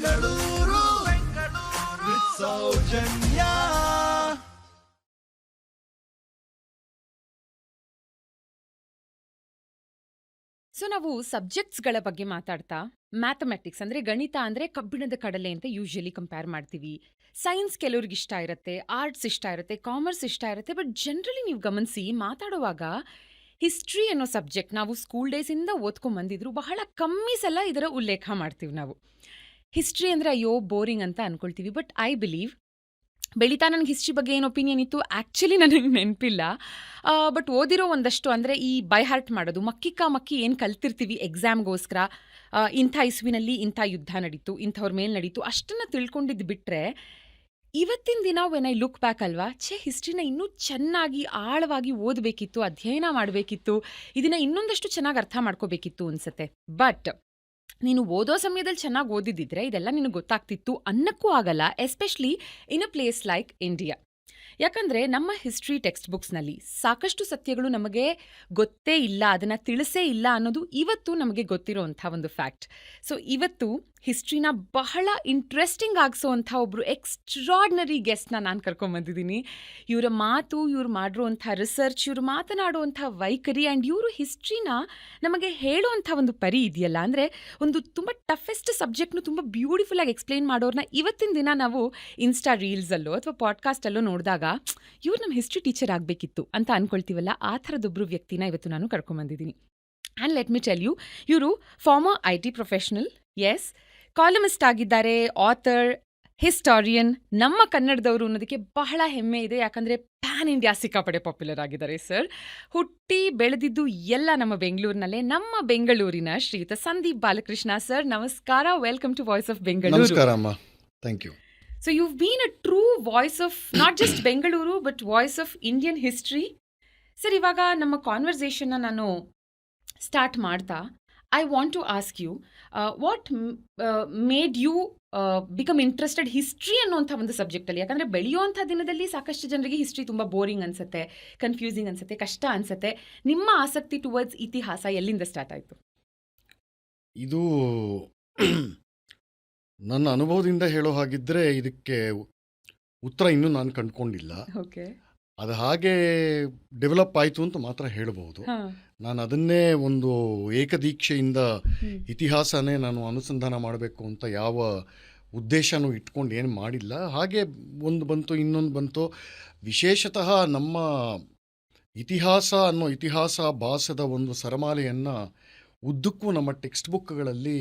Bengaluru Soujanya. So ನಾವು ಸಬ್ಜೆಕ್ಟ್ಸ್ಗಳ ಬಗ್ಗೆ ಮಾತಾಡ್ತಾ ಮ್ಯಾಥಮೆಟಿಕ್ಸ್ ಅಂದರೆ ಗಣಿತ ಅಂದರೆ ಕಬ್ಬಿಣದ ಕಡಲೆ ಅಂತ ಯೂಶಲಿ ಕಂಪೇರ್ ಮಾಡ್ತೀವಿ. ಸೈನ್ಸ್ ಕೆಲವ್ರಿಗೆ ಇಷ್ಟ ಇರುತ್ತೆ, ಆರ್ಟ್ಸ್ ಇಷ್ಟ ಇರುತ್ತೆ, ಕಾಮರ್ಸ್ ಇಷ್ಟ ಇರುತ್ತೆ. ಬಟ್ ಜನರಲಿ ನೀವು ಗಮನಿಸಿ ಮಾತಾಡುವಾಗ ಹಿಸ್ಟ್ರಿ ಅನ್ನೋ ಸಬ್ಜೆಕ್ಟ್ ನಾವು ಸ್ಕೂಲ್ ಡೇಸಿಂದ ಓದ್ಕೊಂಬಂದಿದ್ರು ಬಹಳ ಕಮ್ಮಿ ಸಲ ಇದರ ಉಲ್ಲೇಖ ಮಾಡ್ತೀವಿ ನಾವು. ಹಿಸ್ಟ್ರಿ ಅಂದರೆ ಅಯ್ಯೋ ಬೋರಿಂಗ್ ಅಂತ ಅನ್ಕೊಳ್ತೀವಿ. ಬಟ್ ಐ ಬಿಲೀವ್ ಬೆಳೀತಾ ನನಗೆ ಹಿಸ್ಟ್ರಿ ಬಗ್ಗೆ ಏನು ಒಪಿನಿಯನ್ ಇತ್ತು ಆ್ಯಕ್ಚುಲಿ ನನಗೆ ನೆನಪಿಲ್ಲ. ಬಟ್ ಓದಿರೋ ಒಂದಷ್ಟು ಅಂದರೆ ಈ ಬೈ ಹಾರ್ಟ್ ಮಾಡೋದು ಮಕ್ಕಿ ಏನು ಕಲ್ತಿರ್ತೀವಿ ಎಕ್ಸಾಮ್ಗೋಸ್ಕರ, ಇಂಥ ಇಸ್ವಿನಲ್ಲಿ ಇಂಥ ಯುದ್ಧ ನಡೀತು, ಇಂಥವ್ರ ಮೇಲೆ ನಡೀತು, ಅಷ್ಟನ್ನು ತಿಳ್ಕೊಂಡಿದ್ದು ಬಿಟ್ಟರೆ ಇವತ್ತಿನ ದಿನ ವೆನ್ ಐ ಲುಕ್ ಬ್ಯಾಕ್ ಅಲ್ವಾ, ಹಿಸ್ಟ್ರಿನ ಇನ್ನೂ ಚೆನ್ನಾಗಿ ಆಳವಾಗಿ ಓದಬೇಕಿತ್ತು, ಅಧ್ಯಯನ ಮಾಡಬೇಕಿತ್ತು, ಇದನ್ನು ಇನ್ನೊಂದಷ್ಟು ಚೆನ್ನಾಗಿ ಅರ್ಥ ಮಾಡ್ಕೋಬೇಕಿತ್ತು ಅನ್ಸುತ್ತೆ. ಬಟ್ ನೀನು ಓದೋ ಸಮಯದಲ್ಲಿ ಚೆನ್ನಾಗಿ ಓದಿದ್ದಿದ್ರೆ ಇದೆಲ್ಲ ನಿನಗೆ ಗೊತ್ತಾಗ್ತಿತ್ತು ಅನ್ನಕ್ಕೂ ಆಗಲ್ಲ, especially in a place like India. ಯಾಕಂದರೆ ನಮ್ಮ ಹಿಸ್ಟ್ರಿ ಟೆಕ್ಸ್ಟ್ ಬುಕ್ಸ್ನಲ್ಲಿ ಸಾಕಷ್ಟು ಸತ್ಯಗಳು ನಮಗೆ ಗೊತ್ತೇ ಇಲ್ಲ, ಅದನ್ನು ತಿಳಿಸೇ ಇಲ್ಲ ಅನ್ನೋದು ಇವತ್ತು ನಮಗೆ ಗೊತ್ತಿರೋವಂಥ ಒಂದು ಫ್ಯಾಕ್ಟ್. ಸೊ ಇವತ್ತು ಹಿಸ್ಟ್ರಿನ ಬಹಳ ಇಂಟ್ರೆಸ್ಟಿಂಗ್ ಆಗಿಸೋವಂಥ ಒಬ್ಬರು ಎಕ್ಸ್ಟ್ರಾರ್ಡ್ನರಿ ಗೆಸ್ಟ್ನ ನಾನು ಕರ್ಕೊಂಬಂದಿದ್ದೀನಿ. ಇವರ ಮಾತು, ಇವ್ರು ಮಾಡಿರುವಂಥ ರಿಸರ್ಚ್, ಇವರು ಮಾತನಾಡುವಂಥ ವೈಖರಿ ಆ್ಯಂಡ್ ಇವರು ಹಿಸ್ಟ್ರಿನ ನಮಗೆ ಹೇಳುವಂಥ ಒಂದು ಪರಿ ಇದೆಯಲ್ಲ, ಅಂದರೆ ಒಂದು ತುಂಬ ಟಫೆಸ್ಟ್ ಸಬ್ಜೆಕ್ಟ್ನು ತುಂಬ ಬ್ಯೂಟಿಫುಲ್ಲಾಗಿ ಎಕ್ಸ್ಪ್ಲೇನ್ ಮಾಡೋರನ್ನ ಇವತ್ತಿನ ದಿನ ನಾವು ಇನ್ಸ್ಟಾ ರೀಲ್ಸಲ್ಲೋ ಅಥವಾ ಪಾಡ್ಕಾಸ್ಟಲ್ಲೋ ನೋಡಿದಾಗ ಇವ್ರು ನಮ್ಮ ಹಿಸ್ಟ್ರಿ ಟೀಚರ್ ಆಗಬೇಕಿತ್ತು ಅಂತ ಅಂದ್ಕೊಳ್ತೀವಲ್ಲ, ಆ ಥರದೊಬ್ಬರು ವ್ಯಕ್ತಿನ ಇವತ್ತು ನಾನು ಕರ್ಕೊಂಬಂದಿದ್ದೀನಿ. And let me tell you, ಇವರು former IT professional, yes, columnist ಆಗಿದ್ದಾರೆ, ಆಥರ್, ಹಿಸ್ಟಾರಿಯನ್. ನಮ್ಮ ಕನ್ನಡದವರು ಅನ್ನೋದಕ್ಕೆ ಬಹಳ ಹೆಮ್ಮೆ ಇದೆ, ಯಾಕಂದರೆ ಪ್ಯಾನ್ ಇಂಡಿಯಾ ಸಿಕ್ಕಾಪಡೆ ಪಾಪ್ಯುಲರ್ ಆಗಿದ್ದಾರೆ ಸರ್. ಹುಟ್ಟಿ ಬೆಳೆದಿದ್ದು ಎಲ್ಲ ನಮ್ಮ ಬೆಂಗಳೂರಿನಲ್ಲೇ, ನಮ್ಮ ಬೆಂಗಳೂರಿನ ಶ್ರೀಯುತ ಸಂದೀಪ್ ಬಾಲಕೃಷ್ಣ ಸರ್. ನಮಸ್ಕಾರ, welcome to voice of Bengaluru. ನಮಸ್ಕಾರ ಅಮ್ಮ, thank you. So you've been a true voice of not just Bengaluru but voice of Indian history. Sir, ಇವಾಗ ನಮ್ಮ ಕಾನ್ವರ್ಸೇಷನ್ನ ನಾನು ಸ್ಟಾರ್ಟ್ ಮಾಡ್ತಾ I want to ask you, what made you become interested history ಅನ್ನೋಂಥ ಒಂದು ಸಬ್ಜೆಕ್ಟಲ್ಲಿ? ಯಾಕಂದರೆ ಬೆಳೆಯುವಂಥ ದಿನದಲ್ಲಿ ಸಾಕಷ್ಟು ಜನರಿಗೆ ಹಿಸ್ಟ್ರಿ ತುಂಬ ಬೋರಿಂಗ್ ಅನಿಸುತ್ತೆ, ಕನ್ಫ್ಯೂಸಿಂಗ್ ಅನಿಸುತ್ತೆ, ಕಷ್ಟ ಅನಿಸುತ್ತೆ. ನಿಮ್ಮ ಆಸಕ್ತಿ ಟುವರ್ಡ್ಸ್ ಇತಿಹಾಸ ಎಲ್ಲಿಂದ ಸ್ಟಾರ್ಟ್ ಆಯಿತು? ಇದು ನನ್ನ ಅನುಭವದಿಂದ ಹೇಳೋ ಹಾಗಿದ್ದರೆ ಇದಕ್ಕೆ ಉತ್ತರ ಇನ್ನೂ ನಾನು ಕಂಡುಕೊಂಡಿಲ್ಲ. ಓಕೆ, ಅದು ಹಾಗೆ ಡೆವಲಪ್ ಆಯಿತು ಅಂತ ಮಾತ್ರ ಹೇಳಬಹುದು. ನಾನು ಅದನ್ನೇ ಒಂದು ಏಕದೀಕ್ಷೆಯಿಂದ ಇತಿಹಾಸನೇ ನಾನು ಅನುಸಂಧಾನ ಮಾಡಬೇಕು ಅಂತ ಯಾವ ಉದ್ದೇಶನೂ ಇಟ್ಕೊಂಡು ಏನು ಮಾಡಿಲ್ಲ. ಹಾಗೆ ಒಂದು ಬಂತು, ಇನ್ನೊಂದು ಬಂತು. ವಿಶೇಷತಃ ನಮ್ಮ ಇತಿಹಾಸ ಅನ್ನೋ ಇತಿಹಾಸ ಭಾಸದ ಒಂದು ಸರಮಾಲೆಯನ್ನು ಉದ್ದಕ್ಕೂ ನಮ್ಮ ಟೆಕ್ಸ್ಟ್ ಬುಕ್ಗಳಲ್ಲಿ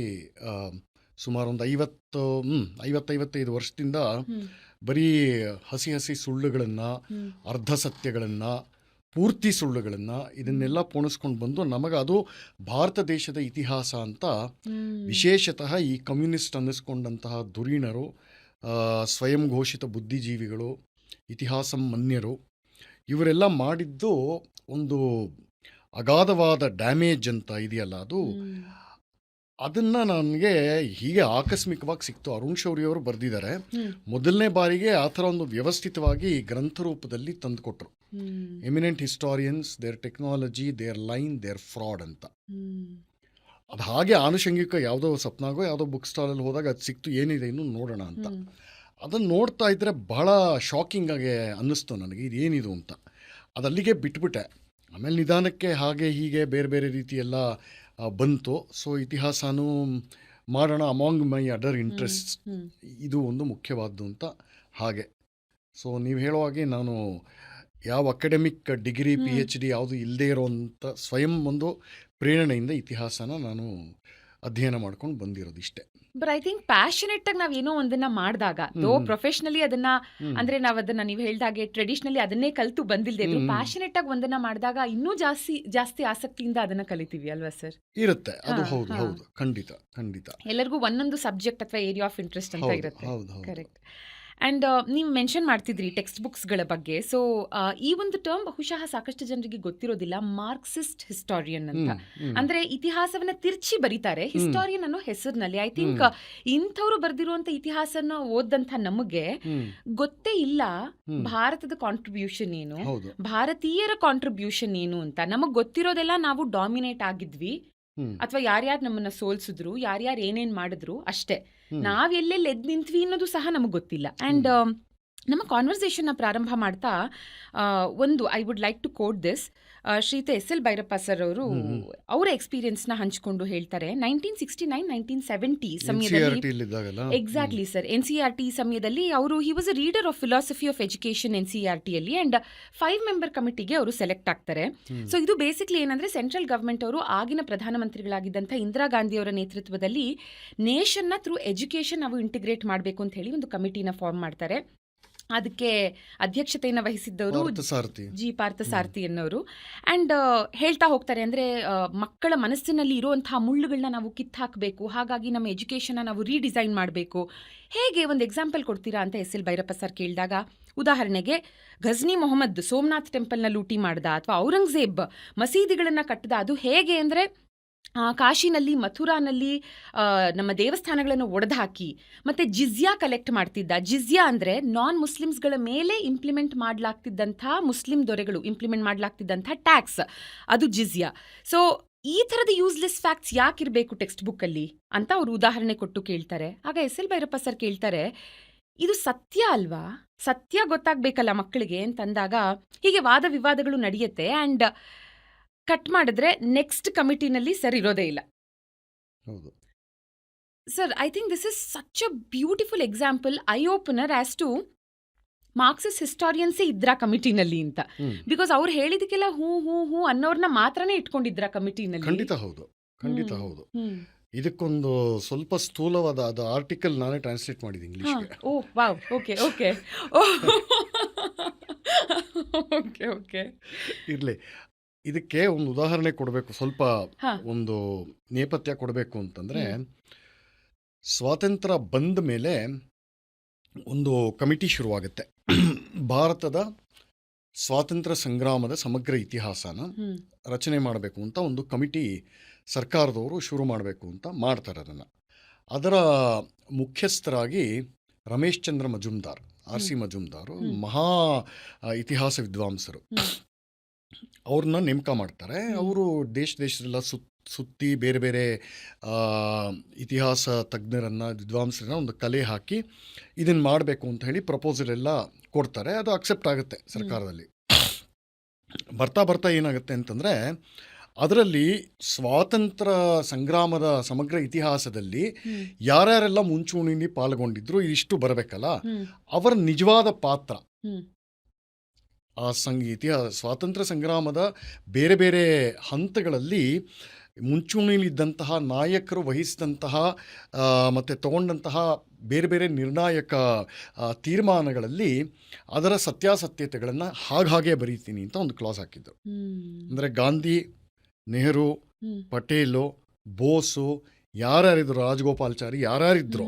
ಸುಮಾರು ಒಂದು 50-55 ವರ್ಷದಿಂದ ಬರೀ ಹಸಿ ಸುಳ್ಳುಗಳನ್ನು, ಅರ್ಧ ಸತ್ಯಗಳನ್ನು, ಪೂರ್ತಿ ಸುಳ್ಳುಗಳನ್ನು, ಇದನ್ನೆಲ್ಲ ಪೋಣಿಸ್ಕೊಂಡು ಬಂದು ನಮಗೆ ಅದು ಭಾರತ ದೇಶದ ಇತಿಹಾಸ ಅಂತ ವಿಶೇಷತಃ ಈ ಕಮ್ಯುನಿಸ್ಟ್ ಅನ್ನಿಸ್ಕೊಂಡಂತಹ ಧುರೀಣರು, ಸ್ವಯಂ ಘೋಷಿತ ಬುದ್ಧಿಜೀವಿಗಳು, ಇತಿಹಾಸ ಮನ್ಯರು, ಇವರೆಲ್ಲ ಮಾಡಿದ್ದು ಒಂದು ಅಗಾಧವಾದ ಡ್ಯಾಮೇಜ್ ಅಂತ ಇದೆಯಲ್ಲ, ಅದನ್ನು ನನಗೆ ಹೀಗೆ ಆಕಸ್ಮಿಕವಾಗಿ ಸಿಕ್ತು. ಅರುಣ್ ಶೌರಿ ಅವರು ಬರೆದಿದ್ದಾರೆ, ಮೊದಲನೇ ಬಾರಿಗೆ ಆ ಥರ ಒಂದು ವ್ಯವಸ್ಥಿತವಾಗಿ ಗ್ರಂಥ ರೂಪದಲ್ಲಿ ತಂದುಕೊಟ್ರು. Eminent historians, their technology, their line, their fraud ಅಂತ. ಅದು ಹಾಗೆ ಆನುಷಂಗಿಕ ಯಾವುದೋ ಸಪ್ನಾಗೋ ಯಾವುದೋ ಬುಕ್ ಸ್ಟಾಲಲ್ಲಿ ಹೋದಾಗ ಅದು ಸಿಕ್ತು, ಏನಿದೆ ಇನ್ನು ನೋಡೋಣ ಅಂತ. ಅದನ್ನು ನೋಡ್ತಾ ಇದ್ದರೆ ಬಹಳ ಶಾಕಿಂಗ್ ಆಗಿ ಅನ್ನಿಸ್ತು ನನಗೆ, ಇದೇನಿದು ಅಂತ. ಅದು ಅಲ್ಲಿಗೆ ಬಿಟ್ಬಿಟ್ಟೆ. ಆಮೇಲೆ ನಿಧಾನಕ್ಕೆ ಹಾಗೆ ಹೀಗೆ ಬೇರೆ ಬೇರೆ ರೀತಿಯೆಲ್ಲ ಬಂತು. ಸೊ ಇತಿಹಾಸನೂ ಮಾಡೋಣ ಅಮಾಂಗ್ ಮೈ ಅದರ್ ಇಂಟ್ರೆಸ್ಟ್ಸ್, ಇದು ಒಂದು ಮುಖ್ಯವಾದ್ದು ಅಂತ ಹಾಗೆ. ಸೊ ನೀವು ಹೇಳೋ ಹಾಗೆ ನಾನು ಯಾವ ಅಕಾಡೆಮಿಕ್ ಡಿಗ್ರಿ PhD ಯಾವುದು ಇಲ್ಲದೇ ಇರೋವಂಥ ಸ್ವಯಂ ಒಂದು ಪ್ರೇರಣೆಯಿಂದ ಇತಿಹಾಸನ ನಾನು ಅಧ್ಯಯನ ಮಾಡ್ಕೊಂಡು ಬಂದಿರೋದು ಇಷ್ಟೇ. ಬಟ್ ಐ ಥಿಂಕ್ ಪ್ಯಾಷನೆಟ್ ಆಗಿ ನಾವೇನೋ ಒಂದನ್ನ ಮಾಡಿದಾಗ, ದೋ ಪ್ರೊಫೆಷನಲಿ ಅದನ್ನ ಅಂದ್ರೆ ನಾವು ಅದನ್ನ ನೀವು ಹೇಳ್ದಾಗೆ ಟ್ರೆಡಿಷನಲಿ ಅದನ್ನೇ ಕಲ್ತು ಬಂದಿಲ್ಲದೆ ಇದ್ರು ಪ್ಯಾಷನೆಟ್ ಆಗಿ ಒಂದನ್ನ ಮಾಡಿದಾಗ ಇನ್ನೂ ಜಾಸ್ತಿ ಆಸಕ್ತಿಯಿಂದ ಅದನ್ನ ಕಲಿತೀವಿ ಅಲ್ವಾ ಸರ್? ಇರುತ್ತೆ ಅದು. ಹೌದು ಹೌದು, ಖಂಡಿತ ಖಂಡಿತ. ಎಲ್ಲರಿಗೂ ಒಂದೊಂದು ಸಬ್ಜೆಕ್ಟ್ ಅಥವಾ ಏರಿಯಾ ಆಫ್ ಇಂಟ್ರೆಸ್ಟ್ ಅಂತ ಇರುತ್ತೆ. ಕರೆಕ್ಟ್. ಆ್ಯಂಡ್ ನೀವು ಮೆನ್ಷನ್ ಮಾಡ್ತಿದ್ರಿ ಟೆಕ್ಸ್ಟ್ ಬುಕ್ಸ್ಗಳ ಬಗ್ಗೆ. ಸೊ ಈ ಒಂದು ಟರ್ಮ್ ಬಹುಶಃ ಸಾಕಷ್ಟು ಜನರಿಗೆ ಗೊತ್ತಿರೋದಿಲ್ಲ, ಮಾರ್ಕ್ಸಿಸ್ಟ್ ಹಿಸ್ಟಾರಿಯನ್ ಅಂತ. ಅಂದ್ರೆ ಇತಿಹಾಸವನ್ನ ತಿರ್ಚಿ ಬರೀತಾರೆ ಹಿಸ್ಟಾರಿಯನ್ ಅನ್ನೋ ಹೆಸರಿನಲ್ಲಿ. ಐ ಥಿಂಕ್ ಇಂಥವ್ರು ಬರೆದಿರುವಂತ ಇತಿಹಾಸನ ಓದಂಥ ನಮಗೆ ಗೊತ್ತೇ ಇಲ್ಲ ಭಾರತದ ಕಾಂಟ್ರಿಬ್ಯೂಷನ್ ಏನು, ಭಾರತೀಯರ ಕಾಂಟ್ರಿಬ್ಯೂಷನ್ ಏನು ಅಂತ. ನಮಗ್ ಗೊತ್ತಿರೋದೆಲ್ಲ ನಾವು ಡಾಮಿನೇಟ್ ಆಗಿದ್ವಿ, ಹ್ಮ್. ಅಥವಾ ಯಾರ್ಯಾರು ನಮ್ಮನ್ನ ಸೋಲ್ಸಿದ್ರು, ಯಾರ್ಯಾರು ಏನೇನ್ ಮಾಡಿದ್ರು ಅಷ್ಟೇ. ಹ್ಮ್. ನಾವ್ ಎಲ್ಲೆಲ್ಲಿ ಎದ್ ನಿಂತ್ವಿ ಅನ್ನೋದು ಸಹ ನಮಗೆ ಗೊತ್ತಿಲ್ಲ. ಅಂಡ್ ನಮ್ಮ ಕಾನ್ವರ್ಸೇಷನ್ನ ಪ್ರಾರಂಭ ಮಾಡ್ತಾ ಒಂದು I would like to quote this. ಶ್ರೀಯುತ ಎಸ್.ಎಲ್. ಭೈರಪ್ಪ ಸರ್ ಅವರು ಅವರ ಎಕ್ಸ್ಪೀರಿಯನ್ಸ್ನ ಹಂಚಿಕೊಂಡು ಹೇಳ್ತಾರೆ. 1969-1970 ಸಮಯದಲ್ಲಿ NCERT ಇದ್ದಾಗಲ್ಲ. ಎಕ್ಸಾಕ್ಟ್ಲಿ ಸರ್, NCERT ಸಮಯದಲ್ಲಿ ಅವರು he was a reader of philosophy of education NCERT ಅಲ್ಲಿ. ಅಂಡ್ 5 ಮೆಂಬರ್ ಕಮಿಟಿಗೆ ಅವರು ಸೆಲೆಕ್ಟ್ ಆಗ್ತಾರೆ. ಸೊ ಇದು ಬೇಸಿಕ್ಲಿ ಏನಂದ್ರೆ ಸೆಂಟ್ರಲ್ ಗವರ್ಮೆಂಟ್ ಅವರು ಆಗಿನ ಪ್ರಧಾನಮಂತ್ರಿಗಳಾಗಿದ್ದಂಥ ಇಂದಿರಾ ಗಾಂಧಿ ಅವರ ನೇತೃತ್ವದಲ್ಲಿ ನೇಷನ್ನ ಥ್ರೂ ಎಜುಕೇಶನ್ ನಾವು ಇಂಟಿಗ್ರೇಟ್ ಮಾಡಬೇಕು ಅಂತ ಹೇಳಿ ಒಂದು ಕಮಿಟಿನ ಫಾರ್ಮ್ ಮಾಡ್ತಾರೆ. ಅದಕ್ಕೆ ಅಧ್ಯಕ್ಷತೆಯನ್ನು ವಹಿಸಿದ್ದವರು ಪಾರ್ಥಸಾರಥಿ. ಜಿ ಪಾರ್ಥಸಾರಥಿ ಅನ್ನೋರು. ಆ್ಯಂಡ್ ಹೇಳ್ತಾ ಹೋಗ್ತಾರೆ ಅಂದರೆ ಮಕ್ಕಳ ಮನಸ್ಸಿನಲ್ಲಿ ಇರುವಂತಹ ಮುಳ್ಳುಗಳನ್ನ ನಾವು ಕಿತ್ತಾಕಬೇಕು, ಹಾಗಾಗಿ ನಮ್ಮ ಎಜುಕೇಷನ್ನ ನಾವು ರೀಡಿಸೈನ್ ಮಾಡಬೇಕು. ಹೇಗೆ ಒಂದು ಎಕ್ಸಾಂಪಲ್ ಕೊಡ್ತೀರಾ ಅಂತ ಎಸ್.ಎಲ್. ಭೈರಪ್ಪ ಸರ್ ಕೇಳಿದಾಗ, ಉದಾಹರಣೆಗೆ ಘಜ್ನಿ ಮೊಹಮ್ಮದ್ ಸೋಮನಾಥ್ ಟೆಂಪಲ್ನ ಲೂಟಿ ಮಾಡ್ದ, ಅಥವಾ ಔರಂಗಜೇಬ್ ಮಸೀದಿಗಳನ್ನು ಕಟ್ಟದ. ಅದು ಹೇಗೆ ಅಂದರೆ ಕಾಶಿನಲ್ಲಿ, ಮಥುರಾನಲ್ಲಿ ನಮ್ಮ ದೇವಸ್ಥಾನಗಳನ್ನು ಒಡೆದುಹಾಕಿ ಮತ್ತು ಜಿಜ್ಯಾ ಕಲೆಕ್ಟ್ ಮಾಡ್ತಿದ್ದ. ಜಿಜ್ಯಾ ಅಂದರೆ ನಾನ್ ಮುಸ್ಲಿಮ್ಸ್ಗಳ ಮೇಲೆ ಇಂಪ್ಲಿಮೆಂಟ್ ಮಾಡಲಾಗ್ತಿದ್ದಂಥ, ಮುಸ್ಲಿಂ ದೊರೆಗಳು ಇಂಪ್ಲಿಮೆಂಟ್ ಮಾಡಲಾಗ್ತಿದ್ದಂಥ ಟ್ಯಾಕ್ಸ್, ಅದು ಜಿಜ್ಯಾ. ಸೊ ಈ ಥರದ ಯೂಸ್ಲೆಸ್ ಫ್ಯಾಕ್ಟ್ಸ್ ಯಾಕಿರಬೇಕು ಟೆಕ್ಸ್ಟ್ ಬುಕ್ಕಲ್ಲಿ ಅಂತ ಅವರು ಉದಾಹರಣೆ ಕೊಟ್ಟು ಕೇಳ್ತಾರೆ. ಆಗ ಎಸ್.ಎಲ್. ಭೈರಪ್ಪ ಸರ್ ಕೇಳ್ತಾರೆ, ಇದು ಸತ್ಯ ಅಲ್ವಾ, ಸತ್ಯ ಗೊತ್ತಾಗಬೇಕಲ್ಲ ಮಕ್ಕಳಿಗೆ ಅಂತಂದಾಗ ಹೀಗೆ ವಾದ ವಿವಾದಗಳು ನಡೆಯುತ್ತೆ. ಆ್ಯಂಡ್ ಕಟ್ ಮಾಡಿದ್ರೆ ನೆಕ್ಸ್ಟ್ ಕಮಿಟಿನಲ್ಲಿ ಸರ್ ಇರೋದೇ ಇಲ್ಲ. ಹೌದು. Sir, I think this is such a beautiful example, eye opener as to Marxist ಹಿಸ್ಟಾರಿಯನ್ಸೇ ಇದ್ರ ಕಮಿಟಿನಲ್ಲಿ ಅಂತ. ಬಿಕಾಸ್ ಅವ್ರು ಹೇಳಿದಕ್ಕೆಲ್ಲ ಹೂ ಹೂ ಹೂ ಅನ್ನೋರ್ನ ಮಾತ್ರನೇ ಇಟ್ಕೊಂಡಿದ್ರ ಕಮಿಟಿನಲ್ಲಿ. ಖಂಡಿತ ಹೌದು, ಖಂಡಿತ ಹೌದು. ಇದಕ್ಕೊಂದು ಸ್ವಲ್ಪ ಸ್ಥೂಲವಾದ ಅದು ಆರ್ಟಿಕಲ್ ನಾನೇ ಟ್ರಾನ್ಸ್ಲೇಟ್ ಮಾಡಿದ್ದೀನಿ ಇಂಗ್ಲಿಷ್ಗೆ. Oh wow, okay okay okay okay ಇರಲಿ. ಇದಕ್ಕೆ ಒಂದು ಉದಾಹರಣೆ ಕೊಡಬೇಕು, ಸ್ವಲ್ಪ ಒಂದು ನೇಪಥ್ಯ ಕೊಡಬೇಕು ಅಂತಂದರೆ, ಸ್ವಾತಂತ್ರ್ಯ ಬಂದ ಮೇಲೆ ಒಂದು ಕಮಿಟಿ ಶುರುವಾಗುತ್ತೆ. ಭಾರತದ ಸ್ವಾತಂತ್ರ್ಯ ಸಂಗ್ರಾಮದ ಸಮಗ್ರ ಇತಿಹಾಸನ ರಚನೆ ಮಾಡಬೇಕು ಅಂತ ಒಂದು ಕಮಿಟಿ ಸರ್ಕಾರದವರು ಶುರು ಮಾಡಬೇಕು ಅಂತ ಮಾಡ್ತಾರೆ. ಅದರ ಮುಖ್ಯಸ್ಥರಾಗಿ ರಮೇಶ್ ಚಂದ್ರ ಮಜುಮ್ದಾರ್, R.C. ಮಜುಮ್ದಾರು, ಮಹಾ ಇತಿಹಾಸ ವಿದ್ವಾಂಸರು, ಅವ್ರನ್ನ ನೇಮಕ ಮಾಡ್ತಾರೆ. ಅವರು ದೇಶದೆಲ್ಲ ಸುತ್ತಿ ಬೇರೆ ಬೇರೆ ಇತಿಹಾಸ ತಜ್ಞರನ್ನು, ವಿದ್ವಾಂಸರನ್ನ ಒಂದು ಕಲೆ ಹಾಕಿ ಇದನ್ನು ಮಾಡಬೇಕು ಅಂತ ಹೇಳಿ ಪ್ರಪೋಸಲ್ ಎಲ್ಲ ಕೊಡ್ತಾರೆ. ಅದು ಅಕ್ಸೆಪ್ಟ್ ಆಗುತ್ತೆ ಸರ್ಕಾರದಲ್ಲಿ. ಬರ್ತಾ ಬರ್ತಾ ಏನಾಗುತ್ತೆ ಅಂತಂದರೆ, ಅದರಲ್ಲಿ ಸ್ವಾತಂತ್ರ್ಯ ಸಂಗ್ರಾಮದ ಸಮಗ್ರ ಇತಿಹಾಸದಲ್ಲಿ ಯಾರ್ಯಾರೆಲ್ಲ ಮುಂಚೂಣಿಯಲ್ಲಿ ಪಾಲ್ಗೊಂಡಿದ್ರು ಇಷ್ಟು ಬರಬೇಕಲ್ಲ, ಅವರ ನಿಜವಾದ ಪಾತ್ರ ಆ ಸ್ವಾತಂತ್ರ್ಯ ಸಂಗ್ರಾಮದ ಬೇರೆ ಬೇರೆ ಹಂತಗಳಲ್ಲಿ ಮುಂಚೂಣಿಯಲ್ಲಿದ್ದಂತಹ ನಾಯಕರು ವಹಿಸಿದಂತಹ ಮತ್ತು ತಗೊಂಡಂತಹ ಬೇರೆ ಬೇರೆ ನಿರ್ಣಾಯಕ ತೀರ್ಮಾನಗಳಲ್ಲಿ ಅದರ ಸತ್ಯಾಸತ್ಯತೆಗಳನ್ನು ಹಾಗೆ ಬರೀತೀನಿ ಅಂತ ಒಂದು ಕ್ಲಾಸ್ ಹಾಕಿದ್ರು. ಅಂದರೆ ಗಾಂಧಿ, ನೆಹರು, ಪಟೇಲು, ಬೋಸು, ಯಾರ್ಯಾರಿದ್ರು, ರಾಜಗೋಪಾಲಾಚಾರಿ, ಯಾರ್ಯಾರಿದ್ರು,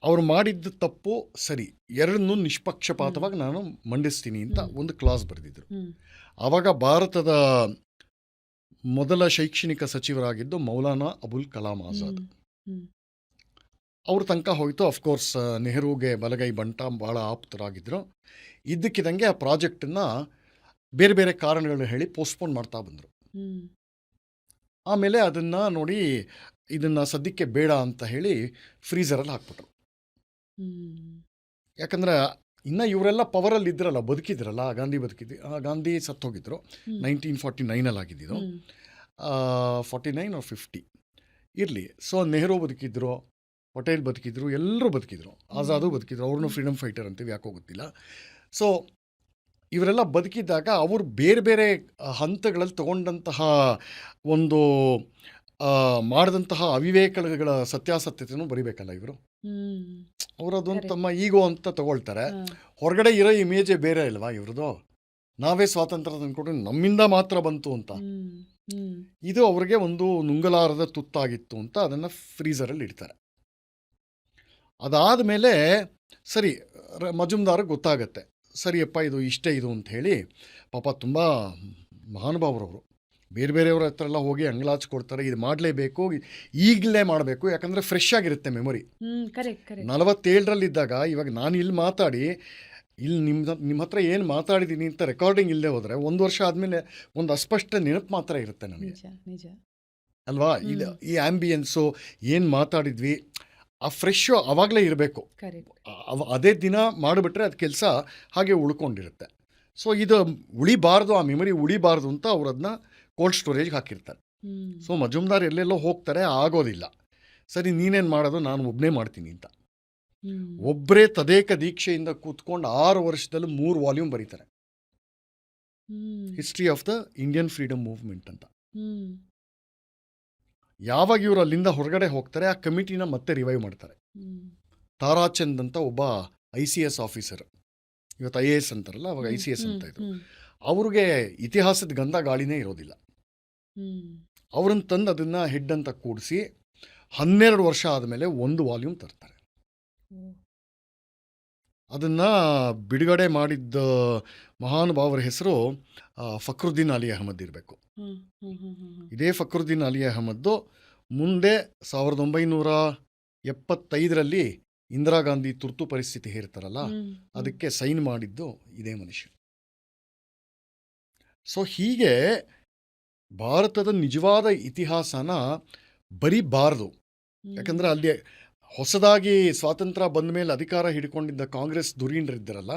ಅವ್ರು ಮಾಡಿದ್ದ ತಪ್ಪು ಸರಿ ಎರಡನ್ನೂ ನಿಷ್ಪಕ್ಷಪಾತವಾಗಿ ನಾನು ಮಂಡಿಸ್ತೀನಿ ಅಂತ ಒಂದು ಕ್ಲಾಸ್ ಬರೆದಿದ್ರು. ಆವಾಗ ಭಾರತದ ಮೊದಲ ಶೈಕ್ಷಣಿಕ ಸಚಿವರಾಗಿದ್ದು ಮೌಲಾನಾ ಅಬುಲ್ ಕಲಾಂ ಆಜಾದ್. ಅವ್ರ ತನಕ ಹೋಯಿತು. ಅಫ್ಕೋರ್ಸ್ ನೆಹರುಗೆ ಬಲಗೈ ಬಂಟ, ಭಾಳ ಆಪ್ತರಾಗಿದ್ದರು. ಇದ್ದಕ್ಕಿದ್ದಂಗೆ ಆ ಪ್ರಾಜೆಕ್ಟನ್ನು ಬೇರೆ ಬೇರೆ ಕಾರಣಗಳನ್ನ ಹೇಳಿ ಪೋಸ್ಟ್ಪೋನ್ ಮಾಡ್ತಾ ಬಂದರು. ಆಮೇಲೆ ಅದನ್ನು ನೋಡಿ ಇದನ್ನು ಸದ್ಯಕ್ಕೆ ಬೇಡ ಅಂತ ಹೇಳಿ ಫ್ರೀಸರಲ್ಲಿ ಹಾಕ್ಬಿಟ್ರು. ಯಾಕಂದರೆ ಇನ್ನು ಇವರೆಲ್ಲ ಪವರಲ್ಲಿ ಇದ್ರಲ್ಲ, ಬದುಕಿದ್ರಲ್ಲ. ಗಾಂಧಿ ಸತ್ತೋಗಿದ್ರು 1949 ಆಗಿದ್ದು, 49 or 50 ಇರಲಿ. ಸೊ ನೆಹರು ಬದುಕಿದ್ರು, ಪಟೇಲ್ ಬದುಕಿದ್ರು, ಎಲ್ಲರೂ ಬದುಕಿದ್ರು, ಆಜಾದು ಬದುಕಿದ್ರು. ಅವ್ರನ್ನೂ ಫ್ರೀಡಮ್ ಫೈಟರ್ ಅಂತೀವಿ, ಯಾಕೋ ಗೊತ್ತಿಲ್ಲ. ಸೊ ಇವರೆಲ್ಲ ಬದುಕಿದ್ದಾಗ ಅವರು ಬೇರೆ ಬೇರೆ ಹಂತಗಳಲ್ಲಿ ತಗೊಂಡಂತಹ ಒಂದು ಮಾಡಿದಂತಹ ಅವಿವೇಕಗಳ ಸತ್ಯಾಸತ್ಯತೆಯನ್ನು ಬರಿಬೇಕಲ್ಲ ಇವರು. ಅವರದೊಂದು ತಮ್ಮ ಈಗೋ ಅಂತ ತಗೊಳ್ತಾರೆ. ಹೊರಗಡೆ ಇರೋ ಇಮೇಜೇ ಬೇರೆ ಇಲ್ವಾ ಇವ್ರದ್ದು? ನಾವೇ ಸ್ವಾತಂತ್ರ್ಯ ತಂದ್ಕೊಟ್ಟು ನಮ್ಮಿಂದ ಮಾತ್ರ ಬಂತು ಅಂತ. ಇದು ಅವ್ರಿಗೆ ಒಂದು ನುಂಗಲಾರದ ತುತ್ತಾಗಿತ್ತು ಅಂತ ಅದನ್ನು ಫ್ರೀಸರಲ್ಲಿ ಇಡ್ತಾರೆ. ಅದಾದ ಮೇಲೆ ಸರಿ, ಮಜುಮ್ದಾರ್ಗೆ ಗೊತ್ತಾಗತ್ತೆ, ಸರಿಯಪ್ಪ ಇದು ಇಷ್ಟೇ ಇದು ಅಂತ ಹೇಳಿ. ಪಾಪ ತುಂಬ ಮಹಾನುಭಾವರವರು, ಬೇರೆ ಬೇರೆಯವ್ರ ಹತ್ರ ಎಲ್ಲ ಹೋಗಿ ಅಂಗ್ಲಾಚ್ ಕೊಡ್ತಾರೆ, ಇದು ಮಾಡಲೇಬೇಕು, ಈಗಲೇ ಮಾಡಬೇಕು, ಯಾಕಂದರೆ ಫ್ರೆಶ್ ಆಗಿರುತ್ತೆ ಮೆಮೊರಿ. 47ರಲ್ಲಿದ್ದಾಗ ಇವಾಗ ನಾನು ಇಲ್ಲಿ ಮಾತಾಡಿ ಇಲ್ಲಿ ನಿಮ್ಮ ಹತ್ರ ಏನು ಮಾತಾಡಿದ್ದೀನಿ ಅಂತ ರೆಕಾರ್ಡಿಂಗ್ ಇಲ್ಲದೆ ಹೋದರೆ 1 ವರ್ಷ ಆದಮೇಲೆ ಒಂದು ಅಸ್ಪಷ್ಟ ನೆನಪು ಮಾತ್ರ ಇರುತ್ತೆ ನನಗೆ. ಅಲ್ವಾ? ಇದು ಈ ಆ್ಯಂಬಿಯನ್ಸು ಏನು ಮಾತಾಡಿದ್ವಿ ಆ ಫ್ರೆಶ್ಶು ಆವಾಗಲೇ ಇರಬೇಕು. ಕರೆಕ್ಟ್. ಅದೇ ದಿನ ಮಾಡಿಬಿಟ್ರೆ ಅದು ಕೆಲಸ ಹಾಗೆ ಉಳ್ಕೊಂಡಿರುತ್ತೆ. ಸೊ ಇದು ಉಳಿಬಾರ್ದು, ಆ ಮೆಮೊರಿ ಉಳಿಬಾರ್ದು ಅಂತ ಅವ್ರು ಅದನ್ನ ಕೋಲ್ಡ್ ಸ್ಟೋರೇಜ್ಗೆ ಹಾಕಿರ್ತಾರೆ. ಸೊ ಮಜುಮ್ದಾರ್ ಎಲ್ಲೆಲ್ಲೋ ಹೋಗ್ತಾರೆ, ಆಗೋದಿಲ್ಲ. ಸರಿ ನೀನೇನು ಮಾಡೋದು, ನಾನು ಒಬ್ಬನೇ ಮಾಡ್ತೀನಿ ಅಂತ ಒಬ್ಬರೇ ತದೇಕ ದೀಕ್ಷೆಯಿಂದ ಕೂತ್ಕೊಂಡು 6 ವರ್ಷದಲ್ಲಿ 3 ವಾಲ್ಯೂಮ್ ಬರೀತಾರೆ. History of the Indian freedom movement ಅಂತ. ಯಾವಾಗ ಇವರು ಅಲ್ಲಿಂದ ಹೊರಗಡೆ ಹೋಗ್ತಾರೆ, ಆ ಕಮಿಟಿನ ಮತ್ತೆ ರಿವೈವ್ ಮಾಡ್ತಾರೆ. ತಾರಾಚಂದ್ ಅಂತ ಒಬ್ಬ ICS ಆಫೀಸರ್, ಇವತ್ತು IAS ಅಂತಾರಲ್ಲ, ಅವಾಗ ICS ಅಂತ ಇದ್ರು. ಅವ್ರಿಗೆ ಇತಿಹಾಸದ ಗಂಧ ಗಾಳಿನೇ ಇರೋದಿಲ್ಲ. ಅವ್ರನ್ನ ತಂದು ಅದನ್ನ ಹೆಡ್ ಅಂತ ಕೂಡಿಸಿ 12 ವರ್ಷ ಆದಮೇಲೆ 1 ವಾಲ್ಯೂಮ್ ತರ್ತಾರೆ. ಅದನ್ನು ಬಿಡುಗಡೆ ಮಾಡಿದ್ದ ಮಹಾನುಭಾವರ ಹೆಸರು ಫಕ್ರುದ್ದೀನ್ ಅಲಿ ಅಹಮದ್ ಇರಬೇಕು. ಇದೇ ಫಕ್ರುದ್ದೀನ್ ಅಲಿ ಅಹಮದ್ದು ಮುಂದೆ 1975ರಲ್ಲಿ ಇಂದಿರಾ ಗಾಂಧಿ ತುರ್ತು ಪರಿಸ್ಥಿತಿ ಹೇರ್ತಾರಲ್ಲ, ಅದಕ್ಕೆ ಸೈನ್ ಮಾಡಿದ್ದು ಇದೇ ಮನುಷ್ಯ. ಸೊ ಹೀಗೆ ಭಾರತದ ನಿಜವಾದ ಇತಿಹಾಸನ ಬರಿಬಾರ್ದು. ಯಾಕಂದರೆ ಅಲ್ಲಿ ಹೊಸದಾಗಿ ಸ್ವಾತಂತ್ರ್ಯ ಬಂದ ಮೇಲೆ ಅಧಿಕಾರ ಹಿಡ್ಕೊಂಡಿದ್ದ ಕಾಂಗ್ರೆಸ್ ಧುರೀಣರಿದ್ದಾರಲ್ಲ,